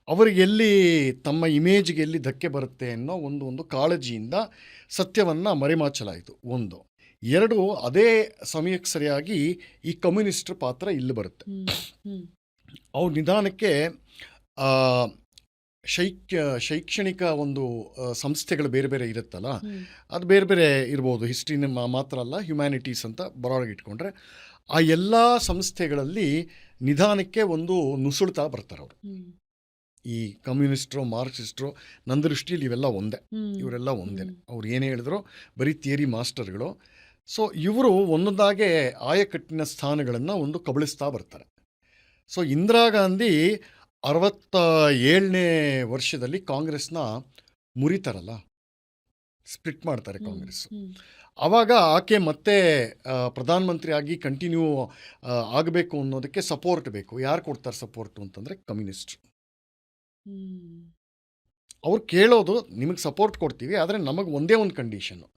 ಅವರಿಗೆ ಎಲ್ಲಿ ತಮ್ಮ ಇಮೇಜ್ಗೆ ಎಲ್ಲಿ ಧಕ್ಕೆ ಬರುತ್ತೆ ಅನ್ನೋ ಒಂದು ಕಾಳಜಿಯಿಂದ ಸತ್ಯವನ್ನು ಮರೆಮಾಚಲಾಯಿತು. 1. 2, ಅದೇ ಸಮಯಕ್ಕೆ ಸರಿಯಾಗಿ ಈ ಕಮ್ಯುನಿಸ್ಟರ ಪಾತ್ರ ಇಲ್ಲಿ ಬರುತ್ತೆ. ಅವ್ರ ನಿಧಾನಕ್ಕೆ ಶೈಕ್ಷಣಿಕ ಒಂದು ಸಂಸ್ಥೆಗಳು ಬೇರೆ ಬೇರೆ ಇರುತ್ತಲ್ಲ, ಅದು ಬೇರೆ ಬೇರೆ ಇರ್ಬೋದು. ಹಿಸ್ಟ್ರಿನ ಮಾತ್ರ ಅಲ್ಲ, ಹ್ಯುಮ್ಯಾನಿಟೀಸ್ ಅಂತ ಬರೋಳಗೆ ಇಟ್ಕೊಂಡ್ರೆ ಆ ಎಲ್ಲ ಸಂಸ್ಥೆಗಳಲ್ಲಿ ನಿಧಾನಕ್ಕೆ ಒಂದು ನುಸುಳ್ತಾ ಬರ್ತಾರೆ ಅವರು. ಈ ಕಮ್ಯುನಿಸ್ಟ್ರು, ಮಾರ್ಕ್ಸಿಸ್ಟ್ರು, ನನ್ನ ದೃಷ್ಟಿಯಲ್ಲಿ ಇವೆಲ್ಲ ಒಂದೇ, ಇವರೆಲ್ಲ ಒಂದೇ. ಅವ್ರು ಏನೇ ಹೇಳಿದ್ರು ಬರೀ ಥಿಯರಿ ಮಾಸ್ಟರ್ಗಳು. ಸೊ ಇವರು ಒಂದೊಂದಾಗೆ ಆಯಕಟ್ಟಿನ ಸ್ಥಾನಗಳನ್ನು ಒಂದು ಕಬಳಿಸ್ತಾ ಬರ್ತಾರೆ. ಸೊ ಇಂದಿರಾ ಗಾಂಧಿ 67ನೇ ವರ್ಷದಲ್ಲಿ ಕಾಂಗ್ರೆಸ್ನ ಮುರಿತಾರಲ್ಲ, ಸ್ಪ್ಲಿಟ್ ಮಾಡ್ತಾರೆ ಕಾಂಗ್ರೆಸ್. ಆವಾಗ ಆಕೆ ಮತ್ತೆ ಪ್ರಧಾನಮಂತ್ರಿ ಆಗಿ ಕಂಟಿನ್ಯೂ ಆಗಬೇಕು ಅನ್ನೋದಕ್ಕೆ ಸಪೋರ್ಟ್ ಬೇಕು. ಯಾರು ಕೊಡ್ತಾರೆ ಸಪೋರ್ಟು ಅಂತಂದರೆ ಕಮ್ಯುನಿಸ್ಟ್. ಅವ್ರು ಕೇಳೋದು, ನಿಮಗೆ ಸಪೋರ್ಟ್ ಕೊಡ್ತೀವಿ, ಆದರೆ ನಮಗೆ ಒಂದೇ ಒಂದು ಕಂಡೀಷನ್ನು,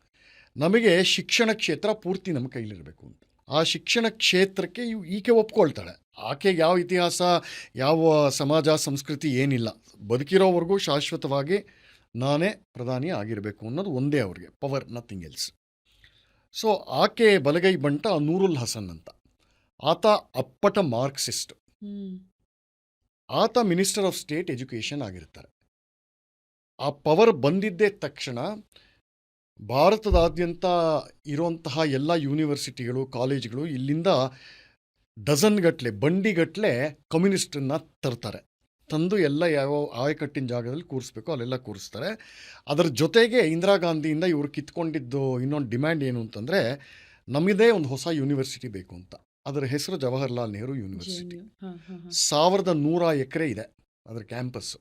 ನಮಗೆ ಶಿಕ್ಷಣ ಕ್ಷೇತ್ರ ಪೂರ್ತಿ ನಮ್ಮ ಕೈಲಿರಬೇಕು ಅಂತ. ಆ ಶಿಕ್ಷಣ ಕ್ಷೇತ್ರಕ್ಕೆ ಈಕೆ ಒಪ್ಕೊಳ್ತಾಳೆ. ಆಕೆಗೆ ಯಾವ ಇತಿಹಾಸ, ಯಾವ ಸಮಾಜ, ಸಂಸ್ಕೃತಿ ಏನಿಲ್ಲ. ಬದುಕಿರೋವರೆಗೂ ಶಾಶ್ವತವಾಗಿ ನಾನೇ ಪ್ರಧಾನಿ ಆಗಿರಬೇಕು ಅನ್ನೋದು ಒಂದೇ ಅವ್ರಿಗೆ ಪವರ್, ನಥಿಂಗ್ ಎಲ್ಸ್. ಸೊ ಆಕೆ ಬಲಗೈ ಬಂಟ ನೂರುಲ್ ಹಸನ್ ಅಂತ. ಆತ ಅಪ್ಪಟ ಮಾರ್ಕ್ಸಿಸ್ಟ್. ಆತ ಮಿನಿಸ್ಟರ್ ಆಫ್ ಸ್ಟೇಟ್ ಎಜುಕೇಷನ್ ಆಗಿರ್ತಾರೆ. ಆ ಪವರ್ ಬಂದಿದ್ದೇ ತಕ್ಷಣ ಭಾರತದಾದ್ಯಂತ ಇರುವಂತಹ ಎಲ್ಲ ಯೂನಿವರ್ಸಿಟಿಗಳು, ಕಾಲೇಜ್ಗಳು ಇಲ್ಲಿಂದ ಡಜನ್ಗಟ್ಟಲೆ, ಬಂಡಿಗಟ್ಟಲೆ ಕಮ್ಯುನಿಸ್ಟನ್ನ ತರ್ತಾರೆ. ತಂದು ಎಲ್ಲ ಯಾವ ಆಯಕಟ್ಟಿನ ಜಾಗದಲ್ಲಿ ಕೂರಿಸ್ಬೇಕು ಅಲ್ಲೆಲ್ಲ ಕೂರಿಸ್ತಾರೆ. ಅದರ ಜೊತೆಗೆ ಇಂದಿರಾ ಗಾಂಧಿಯಿಂದ ಇವರು ಕಿತ್ಕೊಂಡಿದ್ದು ಇನ್ನೊಂದು ಡಿಮ್ಯಾಂಡ್ ಏನು ಅಂತಂದರೆ, ನಮ್ಮದೇ ಒಂದು ಹೊಸ ಯೂನಿವರ್ಸಿಟಿ ಬೇಕು ಅಂತ. ಅದರ ಹೆಸರು ಜವಾಹರ್ಲಾಲ್ ನೆಹರು ಯೂನಿವರ್ಸಿಟಿ. 1100 ಎಕರೆ ಇದೆ ಅದರ ಕ್ಯಾಂಪಸ್ಸು.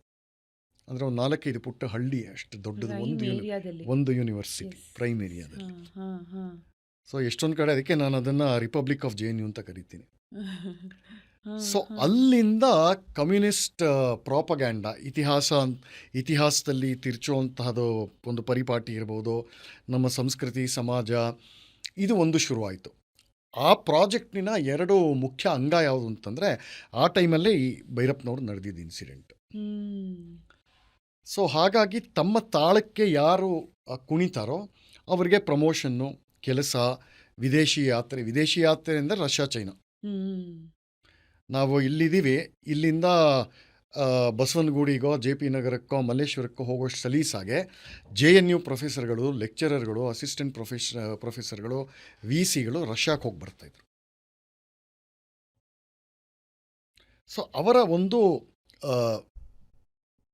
ಅಂದರೆ ಒಂದು 4-5 ಪುಟ್ಟ ಹಳ್ಳಿ ಅಷ್ಟು ದೊಡ್ಡದು ಒಂದು ಯೂನಿವರ್ಸಿಟಿ, ಪ್ರೈಮ್ ಏರಿಯಾದಲ್ಲಿ. ಸೊ ಎಷ್ಟೊಂದು ಕಡೆ ಅದಕ್ಕೆ ನಾನು ಅದನ್ನು ರಿಪಬ್ಲಿಕ್ ಆಫ್ JNU ಅಂತ ಕರಿತೀನಿ. ಸೊ ಅಲ್ಲಿಂದ ಕಮ್ಯುನಿಸ್ಟ್ ಪ್ರಾಪಗ್ಯಾಂಡ, ಇತಿಹಾಸದಲ್ಲಿ ತಿರ್ಚುವಂತಹದ್ದು ಒಂದು ಪರಿಪಾಟಿ ಇರ್ಬೋದು, ನಮ್ಮ ಸಂಸ್ಕೃತಿ, ಸಮಾಜ, ಇದು ಒಂದು ಶುರುವಾಯಿತು. ಆ ಪ್ರಾಜೆಕ್ಟಿನ 2 ಮುಖ್ಯ ಅಂಗ ಯಾವುದು ಅಂತಂದರೆ, ಆ ಟೈಮಲ್ಲೇ ಈ ಭೈರಪ್ಪನವ್ರು ನಡೆದಿದ್ದ ಇನ್ಸಿಡೆಂಟ್. ಸೊ ಹಾಗಾಗಿ ತಮ್ಮ ತಾಳಕ್ಕೆ ಯಾರು ಕುಣಿತಾರೋ ಅವರಿಗೆ ಪ್ರಮೋಷನ್ನು, ಕೆಲಸ, ವಿದೇಶಿ ಯಾತ್ರೆ ಅಂದರೆ ರಷ್ಯಾ, ಚೈನಾ. ನಾವು ಇಲ್ಲಿದ್ದೀವಿ, ಇಲ್ಲಿಂದ ಬಸವನಗುಡಿಗೋ, JP ನಗರಕ್ಕೋ, ಮಲ್ಲೇಶ್ವರಕ್ಕೋ ಹೋಗೋಷ್ಟು ಸಲೀಸಾಗೆ JNU ಪ್ರೊಫೆಸರ್ಗಳು, ಲೆಕ್ಚರರ್ಗಳು, ಅಸಿಸ್ಟೆಂಟ್ ಪ್ರೊಫೆಸರ್ಗಳು, VCಗಳು ರಷ್ಯಾಕ್ಕೆ ಹೋಗಿ ಬರ್ತಾಯಿದ್ರು. ಸೊ ಅವರ ಒಂದು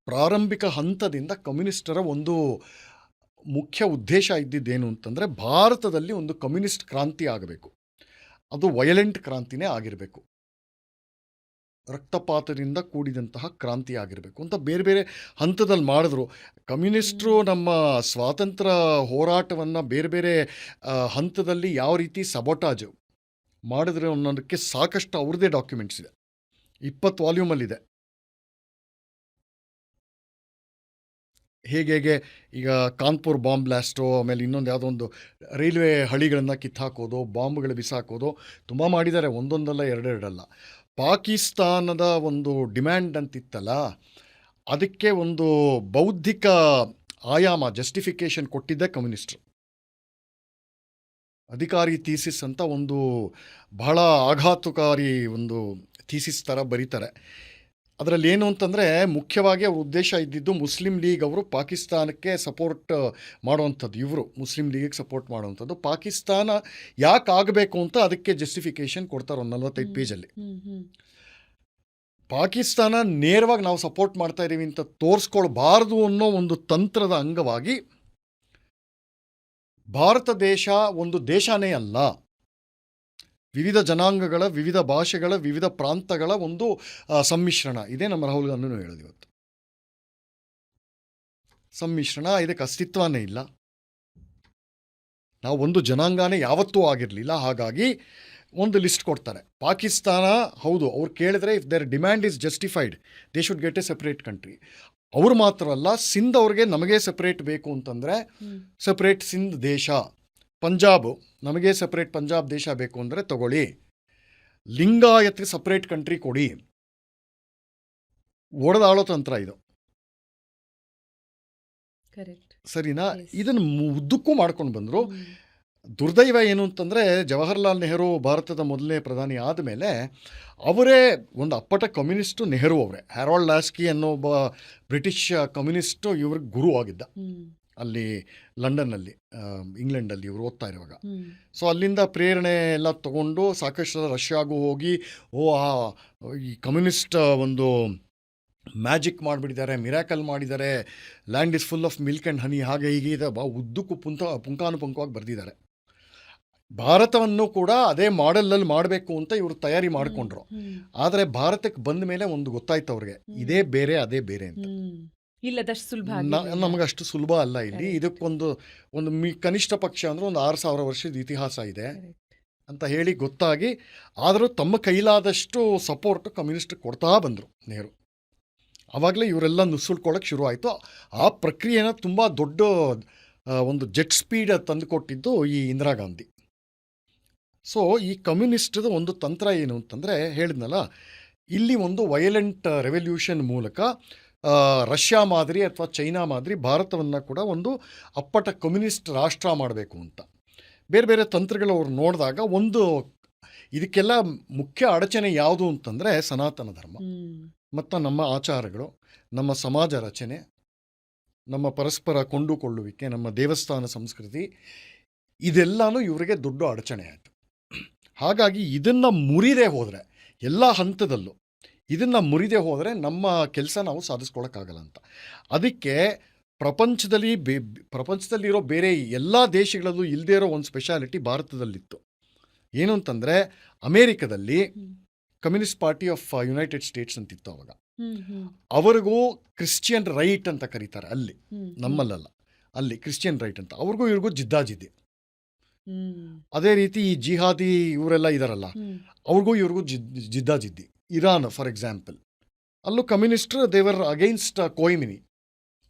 ಪ್ರಾರಂಭಿಕ ಹಂತದಿಂದ ಕಮ್ಯುನಿಸ್ಟರ ಒಂದು ಮುಖ್ಯ ಉದ್ದೇಶ ಇದ್ದಿದ್ದೇನು ಅಂತಂದರೆ, ಭಾರತದಲ್ಲಿ ಒಂದು ಕಮ್ಯುನಿಸ್ಟ್ ಕ್ರಾಂತಿ ಆಗಬೇಕು. ಅದು ವಯಲೆಂಟ್ ಕ್ರಾಂತಿನೇ ಆಗಿರಬೇಕು, ರಕ್ತಪಾತದಿಂದ ಕೂಡಿದಂತಹ ಕ್ರಾಂತಿ ಆಗಿರಬೇಕು ಅಂತ ಬೇರೆ ಬೇರೆ ಹಂತದಲ್ಲಿ ಮಾಡಿದ್ರು. ಕಮ್ಯುನಿಸ್ಟರು ನಮ್ಮ ಸ್ವಾತಂತ್ರ್ಯ ಹೋರಾಟವನ್ನು ಬೇರೆ ಬೇರೆ ಹಂತದಲ್ಲಿ ಯಾವ ರೀತಿ ಸಬೋಟಾಜ್ ಮಾಡಿದ್ರು ಅನ್ನೋದಕ್ಕೆ ಸಾಕಷ್ಟು ಅವ್ರದ್ದೇ ಡಾಕ್ಯುಮೆಂಟ್ಸ್ ಇದೆ. 20 ವಾಲ್ಯೂಮಲ್ಲಿದೆ. ಹೇಗೆ ಈಗ ಕಾನ್ಪುರ್ ಬಾಂಬ್ ಬ್ಲಾಸ್ಟು, ಆಮೇಲೆ ಇನ್ನೊಂದು ಯಾವುದೋ ಒಂದು ರೈಲ್ವೆ ಹಳಿಗಳನ್ನು ಕಿತ್ತಾಕೋದು, ಬಾಂಬ್ಗಳು ಬಿಸಾಕೋದು ತುಂಬ ಮಾಡಿದ್ದಾರೆ, ಒಂದೊಂದಲ್ಲ ಎರಡೆರಡಲ್ಲ. ಪಾಕಿಸ್ತಾನದ ಒಂದು ಡಿಮ್ಯಾಂಡ್ ಅಂತಿತ್ತಲ್ಲ, ಅದಕ್ಕೆ ಒಂದು ಬೌದ್ಧಿಕ ಆಯಾಮ, ಜಸ್ಟಿಫಿಕೇಶನ್ ಕೊಟ್ಟಿದ್ದೆ ಕಮ್ಯುನಿಸ್ಟ್ರು. ಅಧಿಕಾರಿ ಥೀಸಿಸ್ ಅಂತ ಒಂದು ಬಹಳ ಆಘಾತಕಾರಿ ಒಂದು ಥೀಸಿಸ್ ಥರ ಬರೀತಾರೆ. ಅದರಲ್ಲಿ ಏನು ಅಂತಂದರೆ, ಮುಖ್ಯವಾಗಿ ಅವ್ರ ಉದ್ದೇಶ ಇದ್ದಿದ್ದು ಮುಸ್ಲಿಂ ಲೀಗ್ ಅವರು ಪಾಕಿಸ್ತಾನಕ್ಕೆ ಸಪೋರ್ಟ್ ಮಾಡುವಂಥದ್ದು, ಇವರು ಮುಸ್ಲಿಂ ಲೀಗಿಗೆ ಸಪೋರ್ಟ್ ಮಾಡುವಂಥದ್ದು. ಪಾಕಿಸ್ತಾನ ಯಾಕೆ ಆಗಬೇಕು ಅಂತ ಅದಕ್ಕೆ ಜಸ್ಟಿಫಿಕೇಶನ್ ಕೊಡ್ತಾರೆ ಒಂದು 45 ಪೇಜಲ್ಲಿ. ಪಾಕಿಸ್ತಾನ ನೇರವಾಗಿ ನಾವು ಸಪೋರ್ಟ್ ಮಾಡ್ತಾ ಇದ್ದೀವಿ ಅಂತ ತೋರಿಸ್ಕೊಳ್ಬಾರ್ದು ಅನ್ನೋ ಒಂದು ತಂತ್ರದ ಅಂಗವಾಗಿ, ಭಾರತ ದೇಶ ಒಂದು ದೇಶನೇ ಅಲ್ಲ, ವಿವಿಧ ಜನಾಂಗಗಳ, ವಿವಿಧ ಭಾಷೆಗಳ, ವಿವಿಧ ಪ್ರಾಂತಗಳ ಒಂದು ಸಮ್ಮಿಶ್ರಣ. ಇದೇ ನಮ್ಮ ರಾಹುಲ್ ಗಾಂಧಿನೂ ಹೇಳೋದು ಇವತ್ತು. ಸಮ್ಮಿಶ್ರಣ, ಇದಕ್ಕೆ ಅಸ್ತಿತ್ವನೇ ಇಲ್ಲ. ನಾವು ಒಂದು ಜನಾಂಗನೇ ಯಾವತ್ತೂ ಆಗಿರಲಿಲ್ಲ. ಹಾಗಾಗಿ ಒಂದು ಲಿಸ್ಟ್ ಕೊಡ್ತಾರೆ. ಪಾಕಿಸ್ತಾನ ಹೌದು, ಅವ್ರು ಕೇಳಿದ್ರೆ if there demand is justified they should get a separate country. ಅವ್ರು ಮಾತ್ರ ಅಲ್ಲ, ಸಿಂಧ್ ಅವ್ರಿಗೆ ನಮಗೆ ಸೆಪ್ರೇಟ್ ಬೇಕು ಅಂತಂದರೆ ಸೆಪ್ರೇಟ್ ಸಿಂಧ್ ದೇಶ. ಪಂಜಾಬ್ ನಮಗೆ ಸೆಪ್ರೇಟ್ ಪಂಜಾಬ್ ದೇಶ ಬೇಕು ಅಂದರೆ ತಗೊಳ್ಳಿ. ಲಿಂಗಾಯತ್ಗೆ ಸಪ್ರೇಟ್ ಕಂಟ್ರಿ ಕೊಡಿ. ಒಡೆದಾಳೋ ತಂತ್ರ ಇದು, ಸರಿನಾ? ಇದನ್ನು ಉದ್ದಕ್ಕೂ ಮಾಡ್ಕೊಂಡು ಬಂದರು. ದುರ್ದೈವ ಏನು ಅಂತಂದರೆ, ಜವಾಹರ್ಲಾಲ್ ನೆಹರು ಭಾರತದ ಮೊದಲನೇ ಪ್ರಧಾನಿ ಆದಮೇಲೆ ಅವರೇ ಒಂದು ಅಪ್ಪಟ ಕಮ್ಯುನಿಸ್ಟು ನೆಹರು ಅವರೇ. ಹ್ಯಾರಾಲ್ಡ್ ಲಾಸ್ಕಿ ಅನ್ನೋ ಒಬ್ಬ ಬ್ರಿಟಿಷ್ ಕಮ್ಯುನಿಸ್ಟು ಇವ್ರಿಗೆ ಗುರು ಆಗಿದ್ದ ಅಲ್ಲಿ ಲಂಡನ್ನಲ್ಲಿ, ಇಂಗ್ಲೆಂಡಲ್ಲಿ ಇವರು ಓದ್ತಾ ಇರುವಾಗ. ಸೊ ಅಲ್ಲಿಂದ ಪ್ರೇರಣೆ ಎಲ್ಲ ತಗೊಂಡು ಸಾಕಷ್ಟು ರಷ್ಯಾಗೂ ಹೋಗಿ, ಈ ಕಮ್ಯುನಿಸ್ಟ್ ಒಂದು ಮ್ಯಾಜಿಕ್ ಮಾಡಿಬಿಟ್ಟಿದ್ದಾರೆ, ಮಿರಾಕಲ್ ಮಾಡಿದ್ದಾರೆ, land is full of milk and ಹನಿ, ಹಾಗೆ ಹೀಗೆ ಇದೆ ಉದ್ದಕ್ಕೂ ಪುಂಖಾನುಪುಂಖವಾಗಿ ಬರೆದಿದ್ದಾರೆ. ಭಾರತವನ್ನು ಕೂಡ ಅದೇ ಮಾಡೆಲಲ್ಲಿ ಮಾಡಬೇಕು ಅಂತ ಇವರು ತಯಾರಿ ಮಾಡಿಕೊಂಡ್ರು. ಆದರೆ ಭಾರತಕ್ಕೆ ಬಂದ ಮೇಲೆ ಒಂದು ಗೊತ್ತಾಯ್ತು ಅವ್ರಿಗೆ, ಇದೇ ಬೇರೆ ಅದೇ ಬೇರೆ ಅಂತ. ಇಲ್ಲದಷ್ಟು ಸುಲಭ, ನಮಗಷ್ಟು ಸುಲಭ ಅಲ್ಲ ಇಲ್ಲಿ. ಇದಕ್ಕೊಂದು ಕನಿಷ್ಠ ಪಕ್ಷ ಅಂದರೆ ಒಂದು 6000 ವರ್ಷದ ಇತಿಹಾಸ ಇದೆ ಅಂತ ಹೇಳಿ ಗೊತ್ತಾಗಿ, ಆದರೂ ತಮ್ಮ ಕೈಲಾದಷ್ಟು ಸಪೋರ್ಟ್ ಕಮ್ಯುನಿಸ್ಟ್ ಕೊಡ್ತಾ ಬಂದರು ನೆಹರು. ಆವಾಗಲೇ ಇವರೆಲ್ಲ ನುಸುಳ್ಕೊಳ್ಳೋಕೆ ಶುರು ಆಯಿತು. ಆ ಪ್ರಕ್ರಿಯೆನ ತುಂಬ ದೊಡ್ಡ ಒಂದು ಜೆಟ್ ಸ್ಪೀಡ್ ತಂದುಕೊಟ್ಟಿದ್ದು ಈ ಇಂದಿರಾ ಗಾಂಧಿ. ಸೊ ಈ ಕಮ್ಯುನಿಸ್ಟದ ಒಂದು ತಂತ್ರ ಏನು ಅಂತಂದರೆ, ಹೇಳಿದ್ನಲ್ಲ, ಇಲ್ಲಿ ಒಂದು ವೈಲೆಂಟ್ ರೆವಲ್ಯೂಷನ್ ಮೂಲಕ ರಷ್ಯಾ ಮಾದರಿ ಅಥವಾ ಚೈನಾ ಮಾದರಿ ಭಾರತವನ್ನು ಕೂಡ ಒಂದು ಅಪ್ಪಟ ಕಮ್ಯುನಿಸ್ಟ್ ರಾಷ್ಟ್ರ ಮಾಡಬೇಕು ಅಂತ ಬೇರೆ ಬೇರೆ ತಂತ್ರಗಳು ಅವ್ರು ನೋಡಿದಾಗ, ಒಂದು ಇದಕ್ಕೆಲ್ಲ ಮುಖ್ಯ ಅಡಚಣೆ ಯಾವುದು ಅಂತಂದರೆ ಸನಾತನ ಧರ್ಮ ಮತ್ತು ನಮ್ಮ ಆಚಾರಗಳು, ನಮ್ಮ ಸಮಾಜ ರಚನೆ, ನಮ್ಮ ಪರಸ್ಪರ ಕೊಂಡುಕೊಳ್ಳುವಿಕೆ, ನಮ್ಮ ದೇವಸ್ಥಾನ ಸಂಸ್ಕೃತಿ, ಇದೆಲ್ಲನೂ ಇವರಿಗೆ ದೊಡ್ಡ ಅಡಚಣೆ ಆಯಿತು. ಹಾಗಾಗಿ ಇದನ್ನು ಮುರಿದೇ ಹೋದರೆ, ಎಲ್ಲ ಹಂತದಲ್ಲೂ ಇದನ್ನು ಮುರಿದೇ ಹೋದರೆ ನಮ್ಮ ಕೆಲಸ ನಾವು ಸಾಧಿಸ್ಕೊಳ್ಳೋಕ್ಕಾಗಲ್ಲ ಅಂತ. ಅದಕ್ಕೆ ಪ್ರಪಂಚದಲ್ಲಿರೋ ಬೇರೆ ಎಲ್ಲ ದೇಶಗಳಲ್ಲೂ ಇಲ್ಲದೇ ಇರೋ ಒಂದು ಸ್ಪೆಷಾಲಿಟಿ ಭಾರತದಲ್ಲಿತ್ತು. ಏನು ಅಂತಂದರೆ, ಅಮೇರಿಕದಲ್ಲಿ communist party of United States ಅಂತಿತ್ತು ಅವಾಗ. ಅವ್ರಿಗೂ ಕ್ರಿಶ್ಚಿಯನ್ ರೈಟ್ ಅಂತ ಕರೀತಾರೆ ಅಲ್ಲಿ, ನಮ್ಮಲ್ಲ, ಅಲ್ಲಿ ಕ್ರಿಶ್ಚಿಯನ್ ರೈಟ್ ಅಂತ. ಅವ್ರಿಗೂ ಇವ್ರಿಗೂ ಜಿದ್ದಾಜಿದ್ದಿ. ಅದೇ ರೀತಿ ಈ ಜಿಹಾದಿ ಇವರೆಲ್ಲ ಇದಾರಲ್ಲ, ಅವ್ರಿಗೂ ಇವ್ರಿಗೂ ಜಿದ್ದಾಜಿದ್ದಿ. ಇರಾನ್ ಫಾರ್ ಎಕ್ಸಾಂಪಲ್, ಅಲ್ಲೂ ಕಮ್ಯುನಿಸ್ಟರು ದೇವರ್ ಅಗೈನ್ಸ್ಟ್ ಕೊಯ್ಮಿನಿ,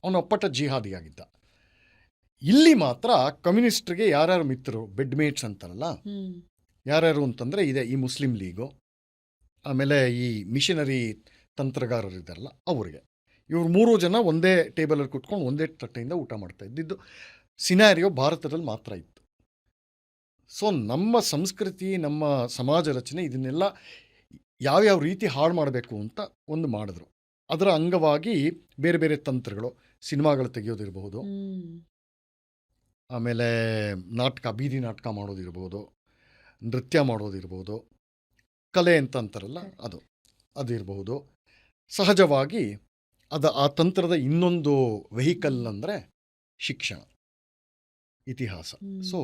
ಅವನು ಅಪ್ಪಟ ಜಿಹಾದಿ ಆಗಿದ್ದ. ಇಲ್ಲಿ ಮಾತ್ರ ಕಮ್ಯುನಿಸ್ಟ್ರಿಗೆ ಯಾರ್ಯಾರು ಮಿತ್ರರು, ಬೆಡ್ಮೇಟ್ಸ್ ಅಂತಾರಲ್ಲ, ಯಾರ್ಯಾರು ಅಂತಂದರೆ ಇದೆ ಈ ಮುಸ್ಲಿಂ ಲೀಗು, ಆಮೇಲೆ ಈ ಮಿಷನರಿ ತಂತ್ರಗಾರರು ಇದ್ದಾರಲ್ಲ ಅವರಿಗೆ. ಇವ್ರು 3 ಜನ ಒಂದೇ ಟೇಬಲಲ್ಲಿ ಕುತ್ಕೊಂಡು ಒಂದೇ ತಟ್ಟೆಯಿಂದ ಊಟ ಮಾಡ್ತಾ ಇದ್ದಿದ್ದು ಸಿನಾರಿಯೋ ಭಾರತದಲ್ಲಿ ಮಾತ್ರ ಇತ್ತು. ಸೊ ನಮ್ಮ ಸಂಸ್ಕೃತಿ, ನಮ್ಮ ಸಮಾಜ ರಚನೆ, ಇದನ್ನೆಲ್ಲ ಯಾವ್ಯಾವ ರೀತಿ ಹಾಳು ಮಾಡಬೇಕು ಅಂತ ಒಂದು ಮಾಡಿದ್ರು. ಅದರ ಅಂಗವಾಗಿ ಬೇರೆ ಬೇರೆ ತಂತ್ರಗಳು, ಸಿನಿಮಾಗಳು ತೆಗೆಯೋದಿರ್ಬೋದು, ಆಮೇಲೆ ನಾಟಕ, ಬೀದಿ ನಾಟಕ ಮಾಡೋದಿರ್ಬೋದು, ನೃತ್ಯ ಮಾಡೋದಿರ್ಬೋದು, ಕಲೆ ಅಂತ ಅಂತಾರಲ್ಲ ಅದಿರಬಹುದು. ಸಹಜವಾಗಿ ಆ ತಂತ್ರದ ಇನ್ನೊಂದು ವೆಹಿಕಲ್ ಅಂದರೆ ಶಿಕ್ಷಣ, ಇತಿಹಾಸ. ಸೊ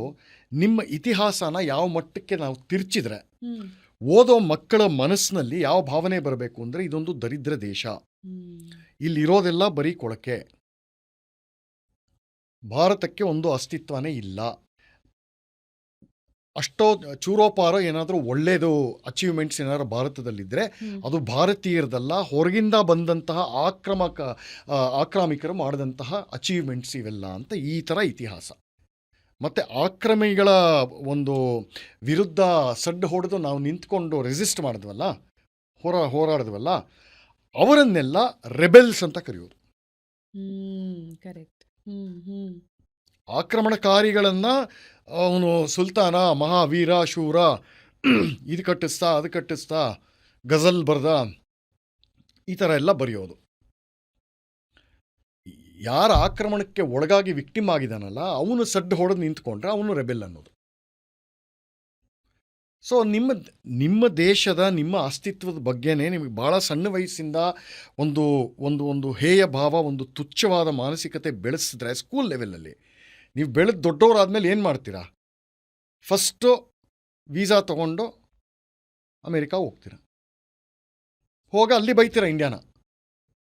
ನಿಮ್ಮ ಇತಿಹಾಸನ ಯಾವ ಮಟ್ಟಕ್ಕೆ ನಾವು ತಿರ್ಚಿದ್ರೆ ಓದೋ ಮಕ್ಕಳ ಮನಸ್ಸಿನಲ್ಲಿ ಯಾವ ಭಾವನೆ ಬರಬೇಕು ಅಂದರೆ, ಇದೊಂದು ದರಿದ್ರ ದೇಶ, ಇಲ್ಲಿರೋದೆಲ್ಲ ಬರೀ ಕೊಳಕೆ, ಭಾರತಕ್ಕೆ ಒಂದು ಅಸ್ತಿತ್ವನೇ ಇಲ್ಲ, ಅಷ್ಟೋ ಚೂರೋಪಾರೋ ಏನಾದರೂ ಒಳ್ಳೆಯದು ಅಚೀವ್ಮೆಂಟ್ಸ್ ಏನಾದರೂ ಭಾರತದಲ್ಲಿದ್ದರೆ ಅದು ಭಾರತೀಯರದಲ್ಲ, ಹೊರಗಿಂದ ಬಂದಂತಹ ಆಕ್ರಮಿಕರು ಮಾಡಿದಂತಹ ಅಚೀವ್ಮೆಂಟ್ಸ್ ಇವೆಲ್ಲ ಅಂತ ಈ ಥರ ಇತಿಹಾಸ. ಮತ್ತು ಆಕ್ರಮಿಗಳ ಒಂದು ವಿರುದ್ಧ ಸಡ್ಡು ಹೊಡೆದು ನಾವು ನಿಂತ್ಕೊಂಡು ರೆಸಿಸ್ಟ್ ಮಾಡಿದ್ವಲ್ಲ, ಹೋರಾಡಿದ್ವಲ್ಲ, ಅವರನ್ನೆಲ್ಲ ರೆಬೆಲ್ಸ್ ಅಂತ ಕರೆಯೋದು. ಕರೆಕ್ಟ್. ಆಕ್ರಮಣಕಾರಿಗಳನ್ನು ಅವನು ಸುಲ್ತಾನ, ಮಹಾವೀರ, ಶೂರ, ಇದು ಕಟ್ಟಿಸ್ತಾ ಅದು ಕಟ್ಟಿಸ್ತಾ ಗಜಲ್ ಬರ್ದ, ಈ ಥರ ಎಲ್ಲ ಬರೆಯೋದು. ಯಾರ ಆಕ್ರಮಣಕ್ಕೆ ಒಳಗಾಗಿ ವಿಕ್ಟಿಮ್ ಆಗಿದಾನಲ್ಲ ಅವನು ಸಡ್ಡು ಹೊಡೆದು ನಿಂತ್ಕೊಂಡ್ರೆ ಅವನು ರೆಬೆಲ್ ಅನ್ನೋದು. ಸೊ ನಿಮ್ಮ ದೇಶದ ನಿಮ್ಮ ಅಸ್ತಿತ್ವದ ಬಗ್ಗೆನೇ ನಿಮಗೆ ಭಾಳ ಸಣ್ಣ ವಯಸ್ಸಿಂದ ಒಂದು ಒಂದು ಒಂದು ಹೇಯ ಭಾವ, ಒಂದು ತುಚ್ಛವಾದ ಮಾನಸಿಕತೆ ಬೆಳೆಸಿದ್ರೆ ಸ್ಕೂಲ್ ಲೆವೆಲಲ್ಲಿ ನೀವು ಬೆಳೆದು ದೊಡ್ಡವರಾದ್ಮೇಲೆ ಏನು ಮಾಡ್ತೀರಾ? ಫಸ್ಟು ವೀಸಾ ತೊಗೊಂಡು ಅಮೇರಿಕಾ ಹೋಗ್ತೀರಾ. ಅಲ್ಲಿ ಬೈತೀರಾ ಇಂಡಿಯಾನ,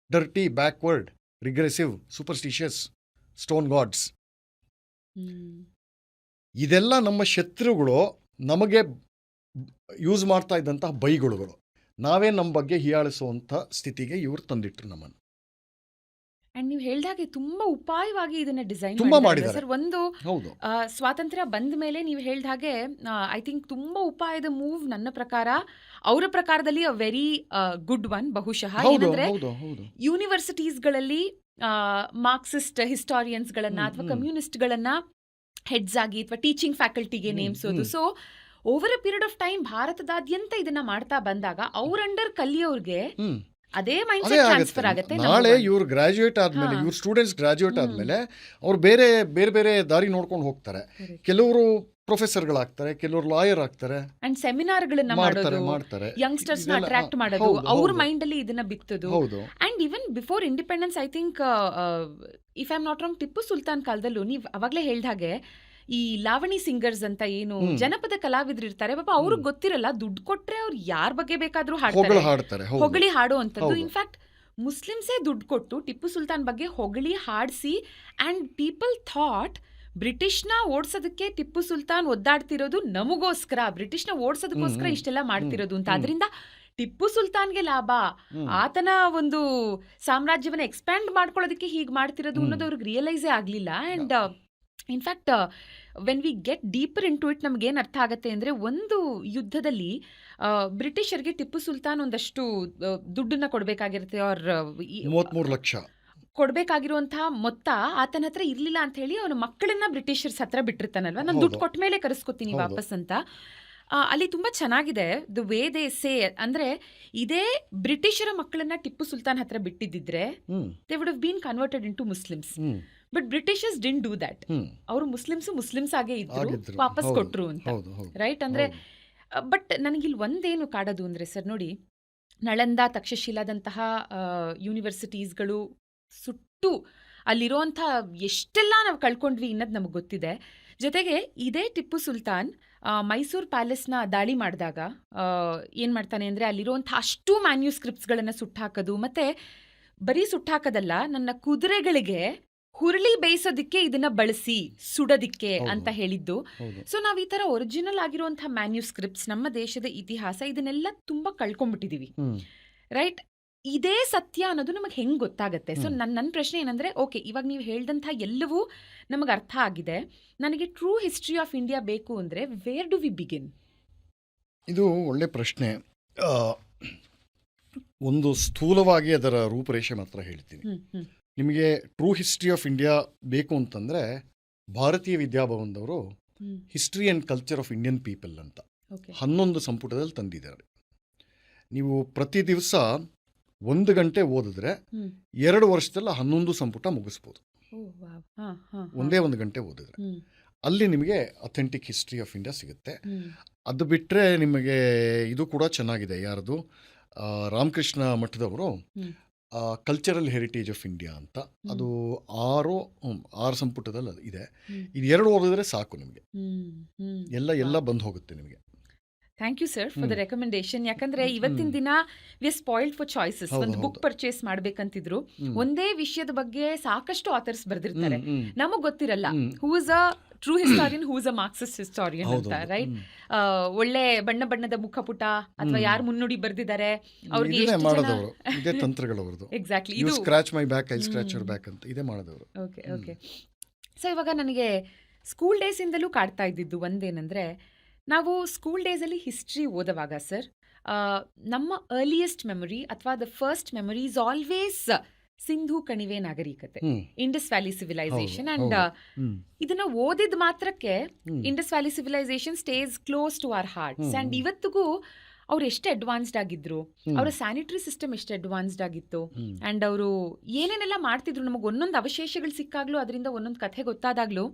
dirty, backward, regressive, superstitious, stone gods. ಇದೆಲ್ಲ ನಮ್ಮ ಶತ್ರುಗಳು ನಮಗೆ ಯೂಸ್ ಮಾಡ್ತಾ ಇದ್ದಂತಹ ಬೈಗುಳುಗಳು. ನಾವೇ ನಮ್ಮ ಬಗ್ಗೆ ಹೀಯಾಳಿಸುವಂಥ ಸ್ಥಿತಿಗೆ ಇವರು ತಂದಿಟ್ರು ನಮ್ಮನ್ನು. ಅಂಡ್ ನೀವು ಹೇಳ್ದಾಗೆ ತುಂಬಾ ಉಪಾಯವಾಗಿ ಇದನ್ನ ಡಿಸೈನ್ ತುಂಬಾ ಮಾಡಿದ್ದಾರೆ ಮಾಡಿದ್ದಾರೆ. ಸರ್. ಒಂದು ಹೌದು, ಸ್ವಾತಂತ್ರ್ಯ ಬಂದ ಮೇಲೆ ನೀವು ಹೇಳ್ದಾಗೆ ಐ ಥಿಂಕ್ ತುಂಬಾ ಉಪಾಯದ ಮೂವ್ ನನ್ನ ಪ್ರಕಾರ, ಅವರ ಪ್ರಕಾರದಲ್ಲಿ ಅ ವೆರಿ ಗುಡ್ ಒನ್ ಬಹುಶಃ. ಹೌದು, ಏನಂದ್ರೆ ಹೌದು, ಹೌದು. ಯೂನಿವರ್ಸಿಟೀಸ್ಗಳಲ್ಲಿ ಮಾರ್ಕ್ಸಿಸ್ಟ್ ಹಿಸ್ಟಾರಿಯನ್ಸ್ಗಳನ್ನ ಅಥವಾ ಕಮ್ಯುನಿಸ್ಟ್ಗಳನ್ನ ಹೆಡ್ಸ್ ಆಗಿ ಅಥವಾ ಟೀಚಿಂಗ್ ಫ್ಯಾಕಲ್ಟಿಗೆ ನೇಮಿಸೋದು. So over a period of time ಭಾರತದಾದ್ಯಂತ ಇದನ್ನ ಮಾಡ್ತಾ ಬಂದಾಗ ಅವ್ರ ಅಂಡರ್ ಕಲಿಯೋರ್ಗೆ ಹ್ಮ್ ಅದೇ ಮೈಂಡ್ ಅದೇ ಸೆಟ್ ಆಗುತ್ತೆ. ಟ್ರಾನ್ಸ್ಫರ್ ಆಗುತ್ತೆ. ನಾಳೆ ಇವ್ರು ಗ್ರಾಜ್ಯುಯೇಟ್ ಆದಮೇಲೆ, ಇವ್ರ ಸ್ಟೂಡೆಂಟ್ಸ್ ಗ್ರಾಜ್ಯುಯೇಟ್ ಆದಮೇಲೆ ಅವ್ರು ಬೇರೆ ಬೇರೆ ಬೇರೆ ದಾರಿ ನೋಡ್ಕೊಂಡು ಹೋಗ್ತಾರೆ. ಕೆಲವರು ಪ್ರೊಫೆಸರ್ಗಳಾಗ್ತಾರೆ, ಕೆಲವರು ಲಾಯರ್ ಆಗ್ತಾರೆ, ಅಂಡ್ ಸೆಮಿನಾರ್ಗಳನ್ನ ಮಾಡ್ತಾರೆ ಮಾಡೋದು, ಮಾಡ್ತಾರೆ ಯಂಗ್ಸ್ಟರ್ಸ್ ನ ಇದೆಲ್ಲ. ಅಟ್ರಾಕ್ಟ್ ಮಾಡೋದು, ಹೌದು, ಅವ್ರ ಹೌದು, ಮೈಂಡ್ ಅಲ್ಲಿ ಇದನ್ನ ಬಿತ್ತೋದು. ಹೌದು. And even before independence I think if I am not wrong, Tipu Sultan ಕಾಲದಲ್ಲೂ ನೀವು ಅವಾಗಲೇ ಹೇಳ್ದ ಹಾಗೆ ಈ ಲಾವಣಿ ಸಿಂಗರ್ಸ್ ಅಂತ ಏನು ಜನಪದ ಕಲಾವಿದ್ರು ಇರ್ತಾರೆ, ಪಾಪ ಅವ್ರಿಗೆ ಗೊತ್ತಿರಲ್ಲ, ದುಡ್ಡು ಕೊಟ್ರೆ ಅವ್ರು ಯಾರ ಬಗ್ಗೆ ಬೇಕಾದ್ರೂ ಹೊಗಳು ಹಾಡ್ತಾರೆ, ಹಾಡ್ತಾರೆ. ಹೌದು, ಹೊಗಳಿ ಹಾಡೋ ಅಂತದ್ದು. ಹೌದು. ಇನ್ಫ್ಯಾಕ್ಟ್ ಮುಸ್ಲಿಮ್ಸೇ ದುಡ್ಡು ಕೊಟ್ಟು ಟಿಪ್ಪು ಸುಲ್ತಾನ್ ಬಗ್ಗೆ ಹೊಗಳಿ ಹಾಡಿಸಿ, ಅಂಡ್ ಪೀಪಲ್ ಥಾಟ್ ಬ್ರಿಟಿಷ್ನ ಓಡಿಸೋದಕ್ಕೆ ಟಿಪ್ಪು ಸುಲ್ತಾನ್ ಒದ್ದಾಡ್ತಿರೋದು ನಮಗೋಸ್ಕರ, ಬ್ರಿಟಿಷ್ನ ಓಡಿಸೋದಕ್ಕೋಸ್ಕರ ಇಷ್ಟೆಲ್ಲ ಮಾಡ್ತಿರೋದು ಅಂತ. ಅದರಿಂದ ಟಿಪ್ಪು ಸುಲ್ತಾನ್ಗೆ ಲಾಭ, ಆತನ ಒಂದು ಸಾಮ್ರಾಜ್ಯವನ್ನ ಎಕ್ಸ್ಪ್ಯಾಂಡ್ ಮಾಡ್ಕೊಳ್ಳೋದಕ್ಕೆ ಹೀಗೆ ಮಾಡ್ತಿರೋದು ಅನ್ನೋದು ಅವ್ರಿಗೆ ರಿಯಲೈಸೇ ಆಗಲಿಲ್ಲ. And in fact when we get deeper into it ನಮ್ಗೇನು ಅರ್ಥ ಆಗುತ್ತೆ ಅಂದರೆ, ಒಂದು ಯುದ್ಧದಲ್ಲಿ ಬ್ರಿಟಿಷರ್ಗೆ ಟಿಪ್ಪು ಸುಲ್ತಾನ್ ಒಂದಷ್ಟು ದುಡ್ಡನ್ನ ಕೊಡಬೇಕಾಗಿರುತ್ತೆ, ಅವ್ರ 33 ಲಕ್ಷ ಕೊಡಬೇಕಾಗಿರುವಂತಹ ಮೊತ್ತ ಆತನ ಹತ್ರ ಇರಲಿಲ್ಲ ಅಂತ ಹೇಳಿ ಅವನ ಮಕ್ಕಳನ್ನ ಬ್ರಿಟಿಷರ್ಸ್ ಹತ್ರ ಬಿಟ್ಟಿರ್ತಾನಲ್ವಾ, ನಾನು ದುಡ್ಡು ಕೊಟ್ಟ ಮೇಲೆ ಕರೆಸ್ಕೊತೀನಿ ಹೌದು. ವಾಪಸ್ ಅಂತ. ಅಲ್ಲಿ ತುಂಬ ಚೆನ್ನಾಗಿದೆ ದ ವೇ ದೇ ಸೇ. ಅಂದರೆ ಇದೇ ಬ್ರಿಟಿಷರ ಮಕ್ಕಳನ್ನ ಟಿಪ್ಪು ಸುಲ್ತಾನ್ ಹತ್ರ ಬಿಟ್ಟಿದ್ದಿದ್ರೆ they would have been converted into Muslims. But Britishers didn't do that. ಅವರು ಮುಸ್ಲಿಮ್ಸ್ ಆಗೇ ಇದ್ರು, ಆಗಿದ್ರು. ವಾಪಸ್ ಹೌದು, ಕೊಟ್ರು ಅಂತ. ಹೌದು, ಹೌದು, ರೈಟ್. ಅಂದರೆ ಹೌದು. ಬಟ್ ನನಗಿಲ್ಲಿ ಒಂದೇನು ಕಾಡೋದು ಅಂದರೆ ಸರ್, ನೋಡಿ, ನಳಂದ, ತಕ್ಷಶಿಲಾದಂತಹ ಯೂನಿವರ್ಸಿಟೀಸ್ಗಳು ಸುಟ್ಟು ಅಲ್ಲಿರೋಂಥ ಎಷ್ಟೆಲ್ಲ ನಾವು ಕಳ್ಕೊಂಡ್ವಿ ಅನ್ನೋದು ನಮಗೆ ಗೊತ್ತಿದೆ. ಜೊತೆಗೆ ಇದೇ ಟಿಪ್ಪು ಸುಲ್ತಾನ್ ಮೈಸೂರು ಪ್ಯಾಲೇಸ್ನ ದಾಳಿ ಮಾಡಿದಾಗ ಏನು ಮಾಡ್ತಾನೆ ಅಂದರೆ, ಅಲ್ಲಿರುವಂಥ ಅಷ್ಟು ಮ್ಯಾನ್ಯೂಸ್ಕ್ರಿಪ್ಟ್ಸ್ಗಳನ್ನು ಸುಟ್ಟಾಕೋದು, ಮತ್ತು ಬರೀ ಸುಟ್ಟಾಕೋದಲ್ಲ, ನನ್ನ ಕುದುರೆಗಳಿಗೆ ಹುರುಳಿ ಬೇಯಿಸೋದಕ್ಕೆ ಇದನ್ನ ಬಳಸಿ ಸುಡೋದಿಕ್ಕೆ ಅಂತ ಹೇಳಿದ್ದು. ಸೊ ನಾವು ಈ ತರ ಒರಿಜಿನಲ್ ಆಗಿರುವಂಥ ಮ್ಯಾನ್ಯೂಸ್ಕ್ರಿಪ್ಟ್ಸ್, ನಮ್ಮ ದೇಶದ ಇತಿಹಾಸ, ಇದನ್ನೆಲ್ಲ ತುಂಬಾ ಕಳ್ಕೊಂಡ್ಬಿಟ್ಟಿದೀವಿ. ರೈಟ್. ಇದೇ ಸತ್ಯ ಅನ್ನೋದು ನಮಗೆ ಹೆಂಗೆ ಗೊತ್ತಾಗತ್ತೆ? ಸೊ ನನ್ನ ಪ್ರಶ್ನೆ ಏನಂದ್ರೆ, ಓಕೆ, ಇವಾಗ ನೀವು ಹೇಳ್ದಂಥ ಎಲ್ಲವೂ ನಮಗೆ ಅರ್ಥ ಆಗಿದೆ. ನನಗೆ ಟ್ರೂ ಹಿಸ್ಟ್ರಿ ಆಫ್ ಇಂಡಿಯಾ ಬೇಕು ಅಂದರೆ ವೇರ್ ಡು ವಿ ಬಿಗಿನ್? ಇದು ಒಳ್ಳೆ ಪ್ರಶ್ನೆ. ಒಂದು ಸ್ಥೂಲವಾಗಿ ಅದರ ರೂಪರೇಷೆ ಮಾತ್ರ ಹೇಳ್ತೀನಿ. ನಿಮಗೆ ಟ್ರೂ ಹಿಸ್ಟ್ರಿ ಆಫ್ ಇಂಡಿಯಾ ಬೇಕು ಅಂತಂದರೆ ಭಾರತೀಯ ವಿದ್ಯಾಭವನದವರು history and culture of Indian people ಅಂತ 11 ಸಂಪುಟದಲ್ಲಿ ತಂದಿದ್ದಾರೆ. ನೀವು ಪ್ರತಿ ದಿವಸ 1 ಗಂಟೆ ಓದಿದ್ರೆ 2 ವರ್ಷದಲ್ಲಿ 11 ಸಂಪುಟ ಮುಗಿಸ್ಬೋದು. ಒಂದೇ 1 ಗಂಟೆ ಓದಿದ್ರೆ ಅಲ್ಲಿ ನಿಮಗೆ ಅಥೆಂಟಿಕ್ ಹಿಸ್ಟ್ರಿ ಆಫ್ ಇಂಡಿಯಾ ಸಿಗುತ್ತೆ. ಅದು ಬಿಟ್ಟರೆ ನಿಮಗೆ ಇದು ಕೂಡ ಚೆನ್ನಾಗಿದೆ, ಯಾರ್ದು, ರಾಮಕೃಷ್ಣ ಮಠದವರು ಕಲ್ಚರಲ್ ಹೆರಿಟೇಜ್ ಆಫ್ ಇಂಡಿಯಾ ಅಂತ. ಅದು 6 ಸಂಪುಟದಲ್ಲಿ ಇದೆ. ಇದು 2 ಓದಿದ್ರೆ ಸಾಕು, ನಿಮಗೆ ಎಲ್ಲ ಬಂದು ಹೋಗುತ್ತೆ ನಿಮಗೆ. Thank you sir for the recommendation. ಯಾಕಂದ್ರೆ ಇವತ್ತಿನ ದಿನ ವಿ ಸ್ಪಾಯಿಲ್ಡ್ ಫಾರ್ ಚಾಯ್ಸಸ್. ಹೌದು, ಒಂದು ಬುಕ್ ಹೌದು. ಪರ್ಚೇಸ್ ಮಾಡ್ಬೇಕಂತಿದ್ರು ಒಂದೇ ವಿಷಯದ ಬಗ್ಗೆ ಸಾಕಷ್ಟು ಆಥರ್ಸ್ ಬರ್ದಿರ್ತಾರೆ. ನಮಗ್ ಗೊತ್ತಿರಲ್ಲ who is a true historian, who is a Marxist historian ಅಂತ, ರೈಟ್? ಒಳ್ಳೆ ಬಣ್ಣ ಬಣ್ಣದ ಮುಖಪುಟ ಅಥವಾ ಯಾರು ಮುನ್ನುಡಿ ಬರ್ದಿದ್ದಾರೆ ಅವ್ರಿಗೆ ಇದೇ ಎಷ್ಟು ಜನ ಮಾಡೋದವರು, ಇದೇ ತಂತ್ರಗಳವ್ರದ್ದು. ಎಕ್ಸಾಕ್ಟ್ಲಿ ಯು ಇದು. Scratch my back, I scratch your back ಅಂತ ಇದೇ ಮಾಡೋದವರು. Okay okay. ಸೊ ಇವಾಗ ನನಗೆ ಸ್ಕೂಲ್ ಡೇಸಿಂದಲೂ ಕಾಡ್ತಾ ಇದ್ದಿದ್ದು ಒಂದೇನಂದರೆ, ನಾವು ಸ್ಕೂಲ್ ಡೇಸಲ್ಲಿ ಹಿಸ್ಟ್ರಿ ಓದುವಾಗ ಸರ್, ನಮ್ಮ ಅರ್ಲಿಯೆಸ್ಟ್ ಮೆಮೊರಿ ಅಥವಾ the first memory is always Sindhu ಕಣಿವೆ ನಾಗರಿಕತೆ, ಇಂಡಸ್ ವ್ಯಾಲಿ ಸಿವಿಲೈಸೇಷನ್. ಅಂಡ್ ಇದನ್ನ ಓದಿದ ಮಾತ್ರಕ್ಕೆ Indus valley civilisation stays close to our hearts. And ಇವತ್ತಿಗೂ ಅವ್ರು ಎಷ್ಟು ಅಡ್ವಾನ್ಸ್ಡ್ ಆಗಿದ್ರು, ಅವರ ಸ್ಯಾನಿಟರಿ ಸಿಸ್ಟಮ್ ಎಷ್ಟು ಅಡ್ವಾನ್ಸ್ಡ್ ಆಗಿತ್ತು, ಅಂಡ್ ಅವರು ಏನೇನೆಲ್ಲ ಮಾಡ್ತಿದ್ರು, ನಮಗೆ ಒಂದೊಂದು ಅವಶೇಷಗಳು ಸಿಕ್ಕಾಗ್ಲೂ ಅದರಿಂದ ಒಂದೊಂದು ಕಥೆ ಗೊತ್ತಾದಾಗ್ಲೂ